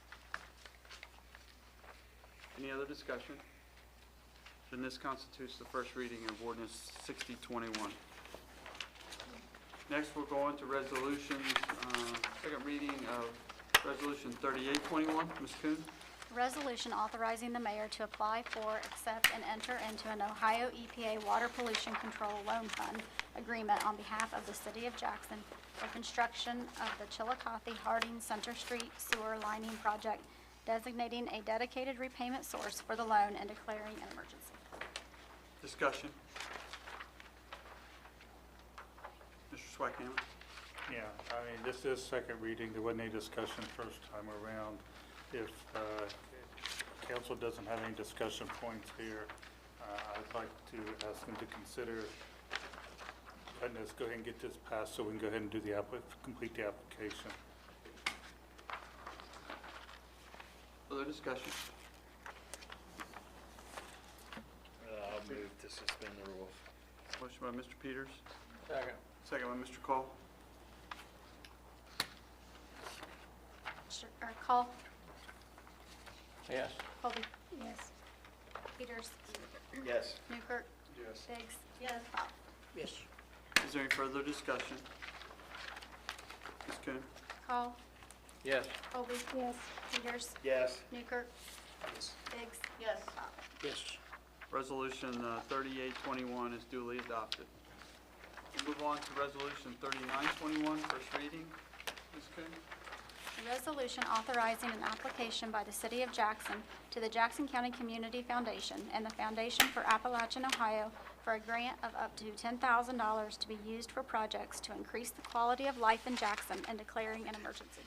Speaker 2: Any other discussion? Then this constitutes the first reading of ordinance 6021. Next, we'll go on to resolutions, second reading of resolution 3821. Ms. Kuhn?
Speaker 5: Resolution authorizing the mayor to apply for, accept, and enter into an Ohio EPA Water Pollution Control Loan Fund agreement on behalf of the City of Jackson for construction of the Chillicothe Harding Center Street Sewer Lining Project, designating a dedicated repayment source for the loan and declaring an emergency.
Speaker 2: Discussion. Mr. Swackhammer?
Speaker 1: Yeah, I mean, this is second reading. There wasn't any discussion first time around. If council doesn't have any discussion points here, I'd like to ask them to consider letting us go ahead and get this passed so we can go ahead and do the complete the application.
Speaker 2: Further discussion?
Speaker 9: I'll move to suspend the rules.
Speaker 2: Motion by Mr. Peters,
Speaker 3: Second.
Speaker 2: second by Mr. Cole.
Speaker 5: Call.
Speaker 3: Yes.
Speaker 5: Colby.
Speaker 4: Yes.
Speaker 5: Peters.
Speaker 9: Yes.
Speaker 5: Newkirk.
Speaker 10: Yes.
Speaker 5: Biggs.
Speaker 6: Yes.
Speaker 5: Pop.
Speaker 3: Yes.
Speaker 2: Is there any further discussion? Ms. Kuhn?
Speaker 5: Call.
Speaker 3: Yes.
Speaker 5: Colby.
Speaker 4: Yes.
Speaker 5: Peters.
Speaker 9: Yes.
Speaker 5: Newkirk. Biggs.
Speaker 6: Yes.
Speaker 5: Pop.
Speaker 3: Yes.
Speaker 2: Resolution 3821 is duly adopted. We'll move on to resolution 3921, first reading. Ms. Kuhn?
Speaker 5: A resolution authorizing an application by the City of Jackson to the Jackson County Community Foundation and the Foundation for Appalachian, Ohio for a grant of up to $10,000 to be used for projects to increase the quality of life in Jackson and declaring an emergency.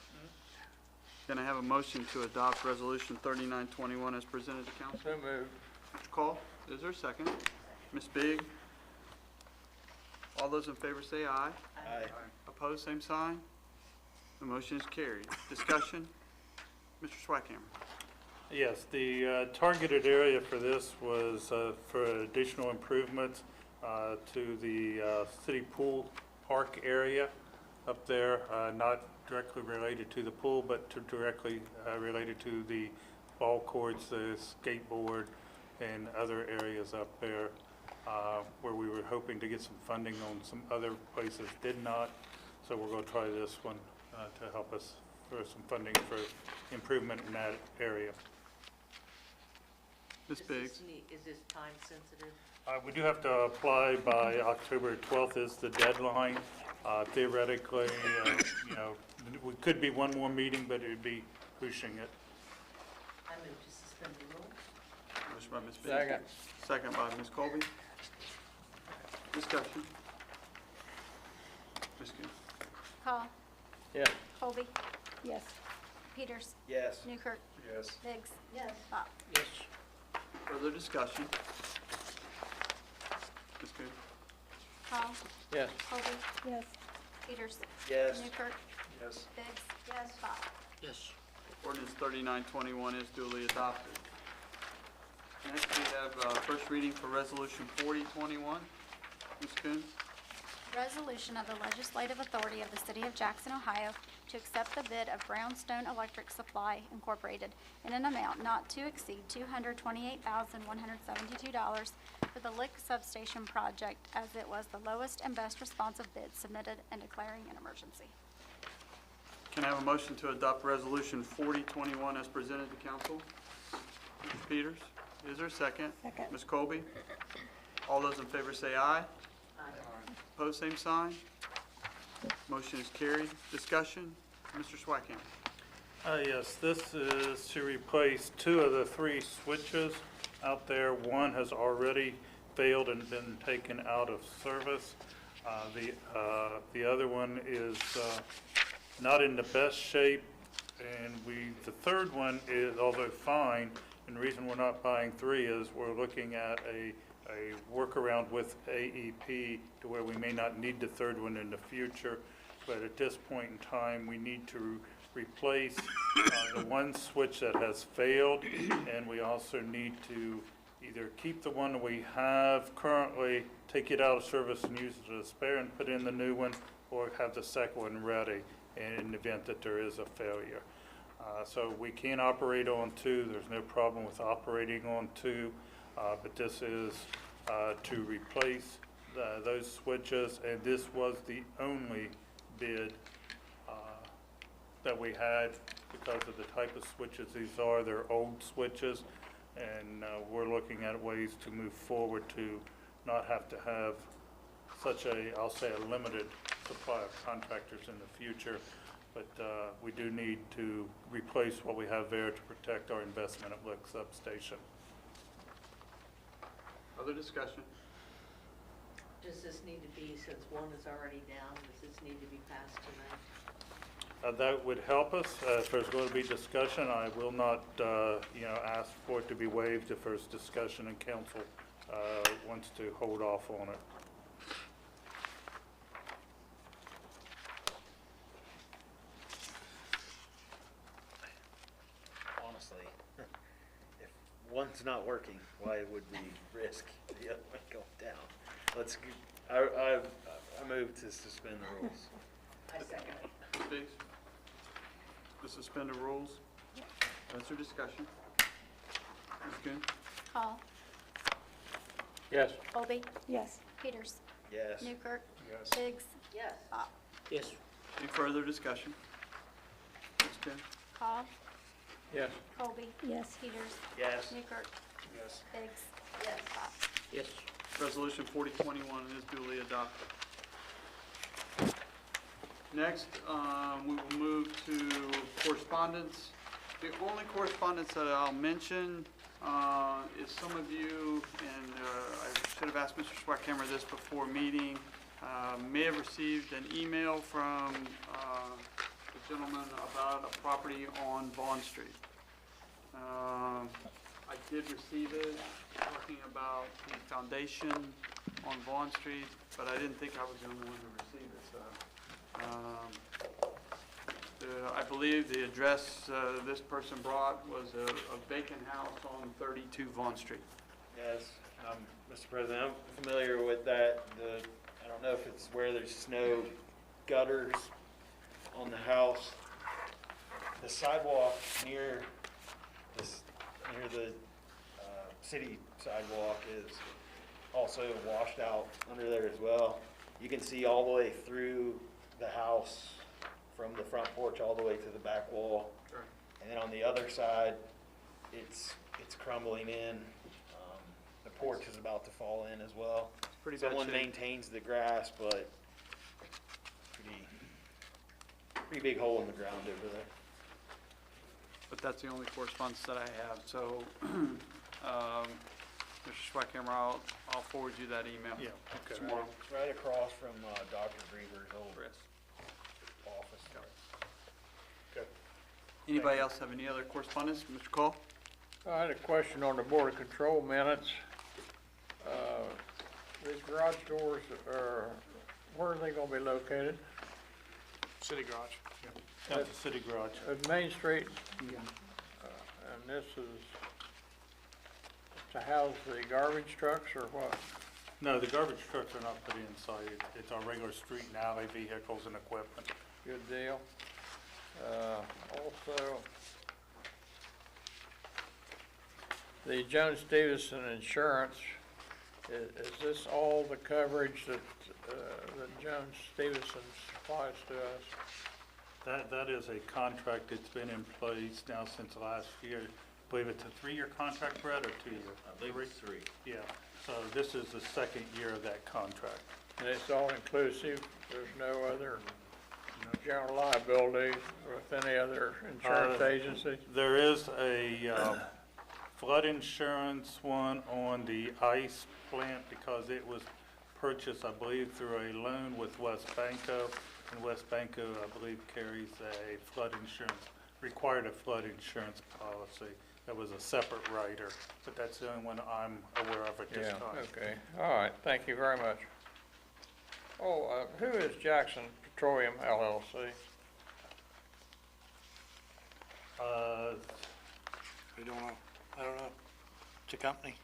Speaker 2: Can I have a motion to adopt resolution 3921 as presented to council?
Speaker 3: So moved.
Speaker 2: Mr. Call, is there a second? Ms. Bigg? All those in favor say aye.
Speaker 9: Aye.
Speaker 2: Opposed, same sign. The motion is carried. Discussion? Mr. Swackhammer?
Speaker 1: Yes, the targeted area for this was for additional improvements to the city pool park area up there, not directly related to the pool, but directly related to the ball courts, the skateboard, and other areas up there where we were hoping to get some funding on some other places, did not. So we're going to try this one to help us for some funding for improvement in that area.
Speaker 2: Ms. Biggs?
Speaker 6: Is this time sensitive?
Speaker 1: We do have to apply by October 12th is the deadline. Theoretically, you know, we could be one more meeting, but it would be pushing it.
Speaker 6: I move to suspend the rules.
Speaker 2: Motion by Ms. Biggs.
Speaker 3: Second.
Speaker 2: Second by Ms. Colby. Discussion? Ms. Kuhn?
Speaker 5: Call.
Speaker 3: Yes.
Speaker 5: Colby.
Speaker 4: Yes.
Speaker 5: Peters.
Speaker 9: Yes.
Speaker 5: Newkirk.
Speaker 10: Yes.
Speaker 5: Biggs.
Speaker 6: Yes.
Speaker 5: Pop.
Speaker 3: Yes.
Speaker 2: Further discussion? Ms. Kuhn?
Speaker 5: Call.
Speaker 3: Yes.
Speaker 5: Colby.
Speaker 4: Yes.
Speaker 5: Peters.
Speaker 9: Yes.
Speaker 5: Newkirk.
Speaker 10: Yes.
Speaker 5: Biggs. Yes. Pop.
Speaker 3: Yes.
Speaker 2: Ordinance 3921 is duly adopted. Next, we have first reading for resolution 4021. Ms. Kuhn?
Speaker 5: Resolution of the Legislative Authority of the City of Jackson, Ohio, to accept the bid of Brownstone Electric Supply Incorporated in an amount not to exceed $228,172 for the Lick Substation Project, as it was the lowest and best responsive bid submitted, and declaring an emergency.
Speaker 2: Can I have a motion to adopt resolution 4021 as presented to council? Mr. Peters? Is there a second?
Speaker 4: Second.
Speaker 2: Ms. Colby? All those in favor say aye. Opposed, same sign. Motion is carried. Discussion? Mr. Swackhammer?
Speaker 1: Yes, this is to replace 2 of the 3 switches out there. One has already failed and been taken out of service. The other one is not in the best shape, and the third one is, although fine, and the reason we're not buying 3 is we're looking at a workaround with AEP to where we may not need the third one in the future, but at this point in time, we need to replace the one switch that has failed, and we also need to either keep the one we have currently, take it out of service and use it as a spare and put in the new one, or have the second one ready in the event that there is a failure. So we can operate on 2, there's no problem with operating on 2, but this is to replace those switches, and this was the only bid that we had because of the type of switches these are. They're old switches, and we're looking at ways to move forward to not have to have such a, I'll say, a limited supply of contractors in the future. But we do need to replace what we have there to protect our investment at Lick Substation.
Speaker 2: Other discussion?
Speaker 6: Does this need to be, since one is already down, does this need to be passed tonight?
Speaker 1: That would help us. If there's going to be discussion, I will not, ask for it to be waived if there's discussion and council wants to hold off on it.
Speaker 9: Honestly, if one's not working, why would we risk the other one going down? I move to suspend the rules.
Speaker 6: I second it.
Speaker 2: Steve? To suspend the rules? Answer discussion. Ms. Kuhn?
Speaker 5: Hall.
Speaker 3: Yes.
Speaker 5: Colby.
Speaker 4: Yes.
Speaker 5: Peters.
Speaker 9: Yes.
Speaker 5: Newkirk.
Speaker 1: Yes.
Speaker 5: Biggs.
Speaker 6: Yes.
Speaker 5: Bott.
Speaker 3: Yes.
Speaker 2: Any further discussion? Ms. Kuhn?
Speaker 5: Hall.
Speaker 3: Yes.
Speaker 5: Colby.
Speaker 4: Yes.
Speaker 5: Peters.
Speaker 9: Yes.
Speaker 5: Newkirk.
Speaker 1: Yes.
Speaker 5: Biggs.
Speaker 6: Yes.
Speaker 5: Bott.
Speaker 3: Yes.
Speaker 2: Resolution 4021 is duly adopted. Next, we will move to correspondence. The only correspondence that I'll mention is some of you, and I should have asked Mr. Swartkammer this before meeting, may have received an email from the gentleman about a property on Vaughn Street. I did receive it, talking about the foundation on Vaughn Street, but I didn't think I was the only one to receive it, so. I believe the address this person brought was a vacant house on 32 Vaughn Street.
Speaker 9: Yes, Mr. President, I'm familiar with that. I don't know if it's where there's snow gutters on the house. The sidewalk near the city sidewalk is also washed out under there as well. You can see all the way through the house from the front porch all the way to the back wall.
Speaker 2: Sure.
Speaker 9: And then on the other side, it's crumbling in. The porch is about to fall in as well.
Speaker 2: It's pretty bad
Speaker 9: Someone
Speaker 2: shape.
Speaker 9: maintains the grass, but pretty big hole in the ground over there.
Speaker 2: But that's the only correspondence that I have, so, Mr. Schweikhammer, I'll forward you that email.
Speaker 1: Yeah, okay.
Speaker 2: Tomorrow.
Speaker 9: It's right across from Dr. Grieber's old
Speaker 2: Chris.
Speaker 9: office.
Speaker 1: Okay.
Speaker 2: Anybody else have any other correspondence? Mr. Cole?
Speaker 3: I had a question on the Board of Control minutes. These garage doors where are they gonna be located?
Speaker 10: City garage.
Speaker 1: That's the city garage.
Speaker 3: At Main Street? And this is to house the garbage trucks or what?
Speaker 1: No, the garbage trucks are not put inside. It's our regular street and alley vehicles and equipment.
Speaker 3: Good deal. Also, the Jones Stevenson insurance, is this all the coverage that Jones Stevenson supplies to us?
Speaker 1: That is a contract that's been in place now since last year. I believe it's a 3-year contract, Brett, or 2-year?
Speaker 7: I believe it's 3.
Speaker 1: Yeah, so this is the second year of that contract.
Speaker 3: And it's all inclusive, there's no other general liability with any other insurance agency?
Speaker 1: There is a flood insurance one on the ice plant because it was purchased, I believe, through a loan with West Banco. And West Banco, I believe, carries a flood insurance, required a flood insurance policy. That was a separate rider, but that's the only one I'm aware of at this
Speaker 3: Yeah,
Speaker 1: time.
Speaker 3: okay, all right, thank you very much. Oh, who is Jackson Petroleum LLC?
Speaker 1: Uh,
Speaker 11: We don't know. I don't know. It's a company.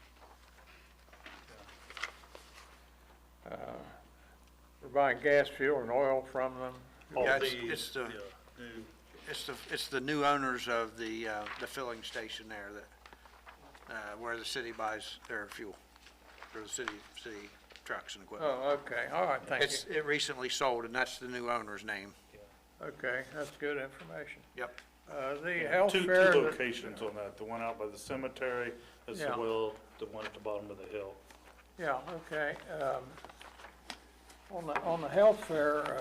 Speaker 3: We're buying gas, fuel, and oil from them.
Speaker 1: all
Speaker 11: Yeah,
Speaker 1: these,
Speaker 11: it's the
Speaker 1: new
Speaker 11: it's the new owners of the filling station there that, where the city buys their fuel, for the city trucks and equipment.
Speaker 3: Oh, okay, all right, thank you.
Speaker 11: It recently sold, and that's the new owner's name.
Speaker 3: Okay, that's good information.
Speaker 11: Yep.
Speaker 3: The health
Speaker 1: Two
Speaker 3: fair, that-
Speaker 1: locations on that, the one out by the cemetery as
Speaker 3: Yeah.
Speaker 1: well, the one at the bottom of the hill.
Speaker 3: yeah, okay. On the health fair,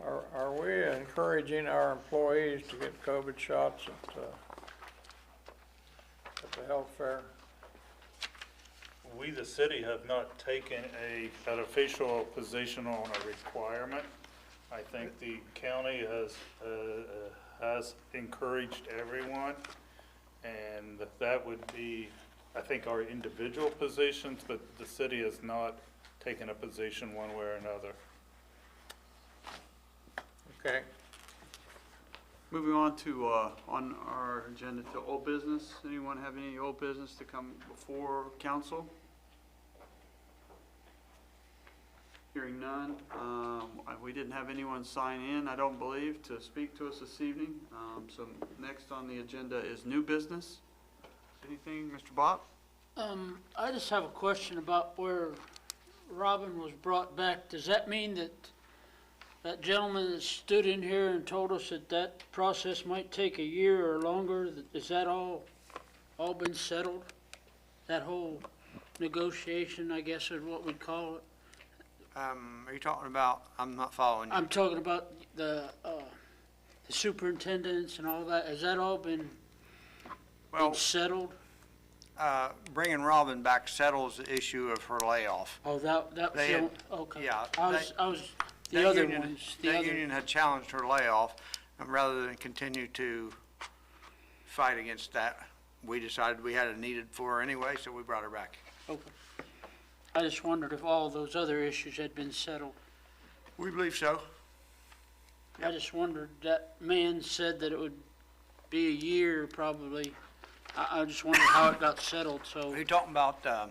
Speaker 3: are we encouraging our employees to get COVID shots at the health fair?
Speaker 1: We, the city, have not taken an official position on a requirement. I think the county has encouraged everyone, and that would be, I think, our individual positions, but the city has not taken a position one way or another.
Speaker 3: Okay,
Speaker 2: Moving on to, on our agenda to old business. Anyone have any old business to come before council? Hearing none. We didn't have anyone sign in, I don't believe, to speak to us this evening. So next on the agenda is new business. Anything, Mr. Bott?
Speaker 12: I just have a question about where Robin was brought back. Does that mean that that gentleman that stood in here and told us that that process might take a year or longer, is that all been settled? That whole negotiation, I guess is what we'd call it?
Speaker 11: Are you talking about, I'm not following you.
Speaker 12: I'm talking about the superintendents and all that. Has that all been
Speaker 11: Well,
Speaker 12: settled?
Speaker 11: bringing Robin back settles the issue of her layoff.
Speaker 12: Oh, that was,
Speaker 11: They had-
Speaker 12: okay.
Speaker 11: yeah,
Speaker 12: I was, the
Speaker 11: That
Speaker 12: other
Speaker 11: union-
Speaker 12: ones, the
Speaker 11: That
Speaker 12: other.
Speaker 11: union had challenged her layoff, and rather than continue to fight against that, we decided we had a needed for her anyway, so we brought her back.
Speaker 12: Okay. I just wondered if all those other issues had been settled.
Speaker 11: We believe so.
Speaker 12: I just wondered, that man said that it would be a year probably. I just wondered how it got settled, so.
Speaker 11: Are you talking about,
Speaker 12: I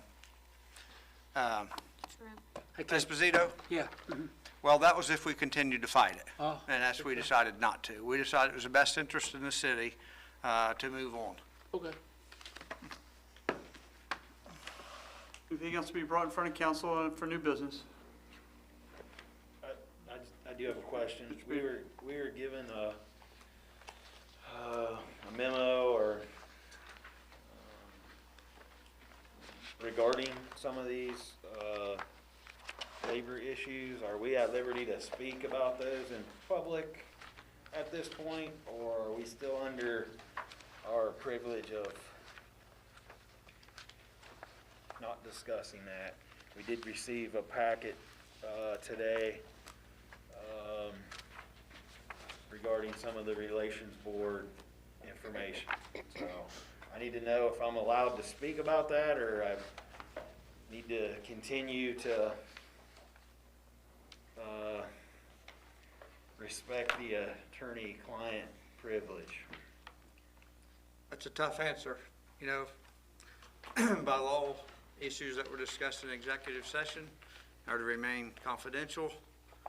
Speaker 12: can't-
Speaker 11: Esposito?
Speaker 12: Yeah. Mhm.
Speaker 11: Well, that was if we continued to fight it,
Speaker 12: Oh,
Speaker 11: and that's, we decided not to. We decided it was the best interest in the city, to move on.
Speaker 12: okay.
Speaker 2: Anything else to be brought in front of council for new business?
Speaker 9: I do have a question.
Speaker 2: Mr.
Speaker 9: We were given a memo or regarding some of these labor issues. Are we at liberty to speak about those in public at this point, or are we still under our privilege of not discussing that? We did receive a packet today regarding some of the Relations Board information. So I need to know if I'm allowed to speak about that, or I need to continue to respect the attorney-client privilege.
Speaker 11: That's a tough answer. You know, by law, issues that were discussed in executive session are to remain confidential.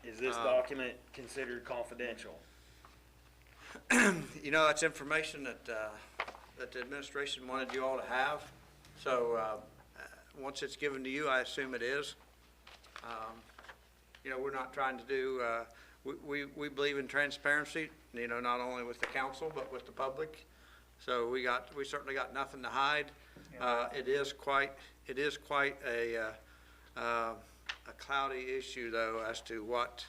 Speaker 9: Is this document considered confidential?
Speaker 11: You know, that's information that the administration wanted you all to have. So, once it's given to you, I assume it is. You know, we're not trying to do, we believe in transparency, you know, not only with the council, but with the public. So we certainly got nothing to hide. It is quite a cloudy issue, though, as to what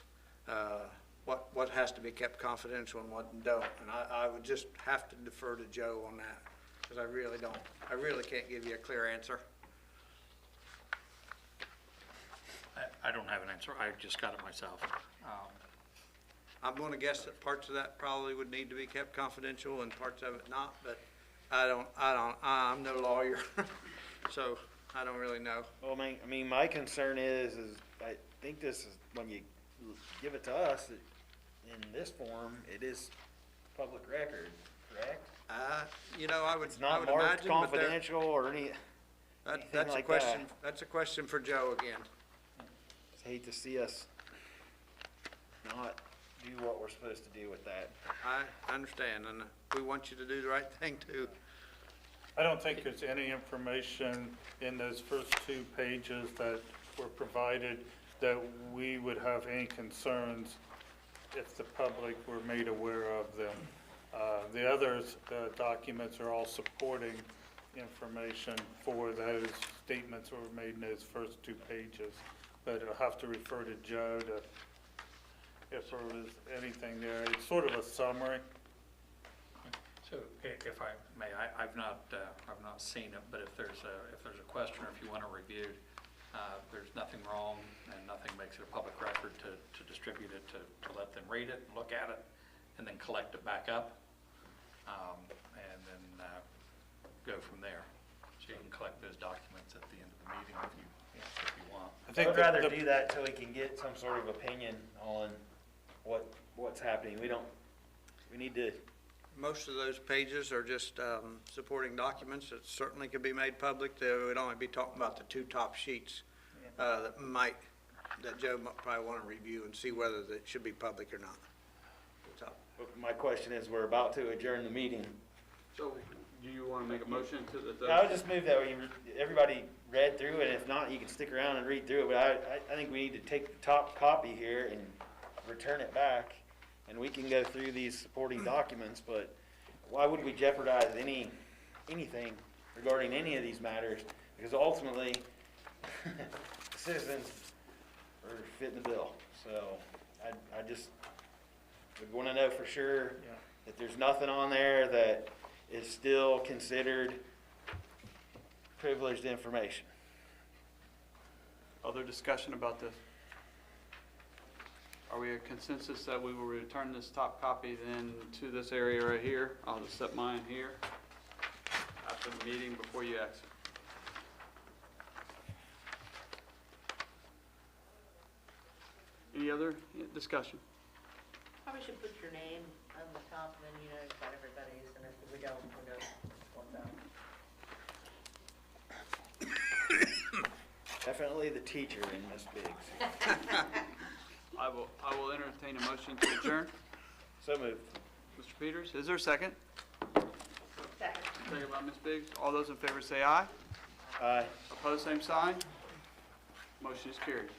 Speaker 11: has to be kept confidential and what don't. And I would just have to defer to Joe on that, because I really can't give you a clear answer.
Speaker 8: I don't have an answer. I just got it myself.
Speaker 11: I'm gonna guess that parts of that probably would need to be kept confidential and parts of it not, but I'm no lawyer, so I don't really know.
Speaker 9: Well, I mean, my concern is I think this is, when you give it to us in this form, it is public record, correct?
Speaker 11: You know, I would
Speaker 9: It's not
Speaker 11: imagine,
Speaker 9: marked
Speaker 11: but
Speaker 9: confidential or anything
Speaker 11: that's a
Speaker 9: like
Speaker 11: question,
Speaker 9: that.
Speaker 11: that's a question for Joe again.
Speaker 9: Hate to see us not do what we're supposed to do with that.
Speaker 11: I understand, and we want you to do the right thing too.
Speaker 1: I don't think there's any information in those first 2 pages that were provided that we would have any concerns if the public were made aware of them. The others, the documents are all supporting information for those statements that were made in those first 2 pages. But I'll have to refer to Joe to, if there was anything there. It's sort of a summary.
Speaker 8: So if I may, I've not seen it, but if there's a question or if you want to review, there's nothing wrong and nothing makes it a public record to distribute it, to let them read it, look at it, and then collect it back up, and then go from there. So you can collect those documents at the end of the meeting if you want.
Speaker 1: I think
Speaker 9: I'd rather do that till we can get some sort of opinion on what's happening. We need to.
Speaker 11: Most of those pages are just supporting documents that certainly could be made public. They would only be talking about the 2 top sheets that Joe might probably want to review and see whether that should be public or not. So,
Speaker 9: My question is, we're about to adjourn the meeting.
Speaker 2: So, do you want to make a motion to the?
Speaker 9: I would just move that everybody read through it. If not, you can stick around and read through it. But I think we need to take the top copy here and return it back, and we can go through these supporting documents. But why would we jeopardize anything regarding any of these matters? Because ultimately, citizens are fitting the bill. So I just would want to know for sure that there's nothing on there that is still considered privileged information.
Speaker 2: Other discussion about this? Are we a consensus that we will return this top copy then to this area right here? I'll just set mine here after the meeting before you exit. Any other discussion?
Speaker 6: Probably should put your name on the top, and then you know you've got everybody's, and if we don't, we know what's up.
Speaker 9: Definitely the teacher in Miss Biggs.
Speaker 2: I will entertain a motion to adjourn.
Speaker 9: So moved.
Speaker 2: Mr. Peters, is there a second?
Speaker 6: Second.
Speaker 2: Second by Ms. Biggs. All those in favor say aye.
Speaker 9: Aye.
Speaker 2: Opposed, same sign. Motion is carried.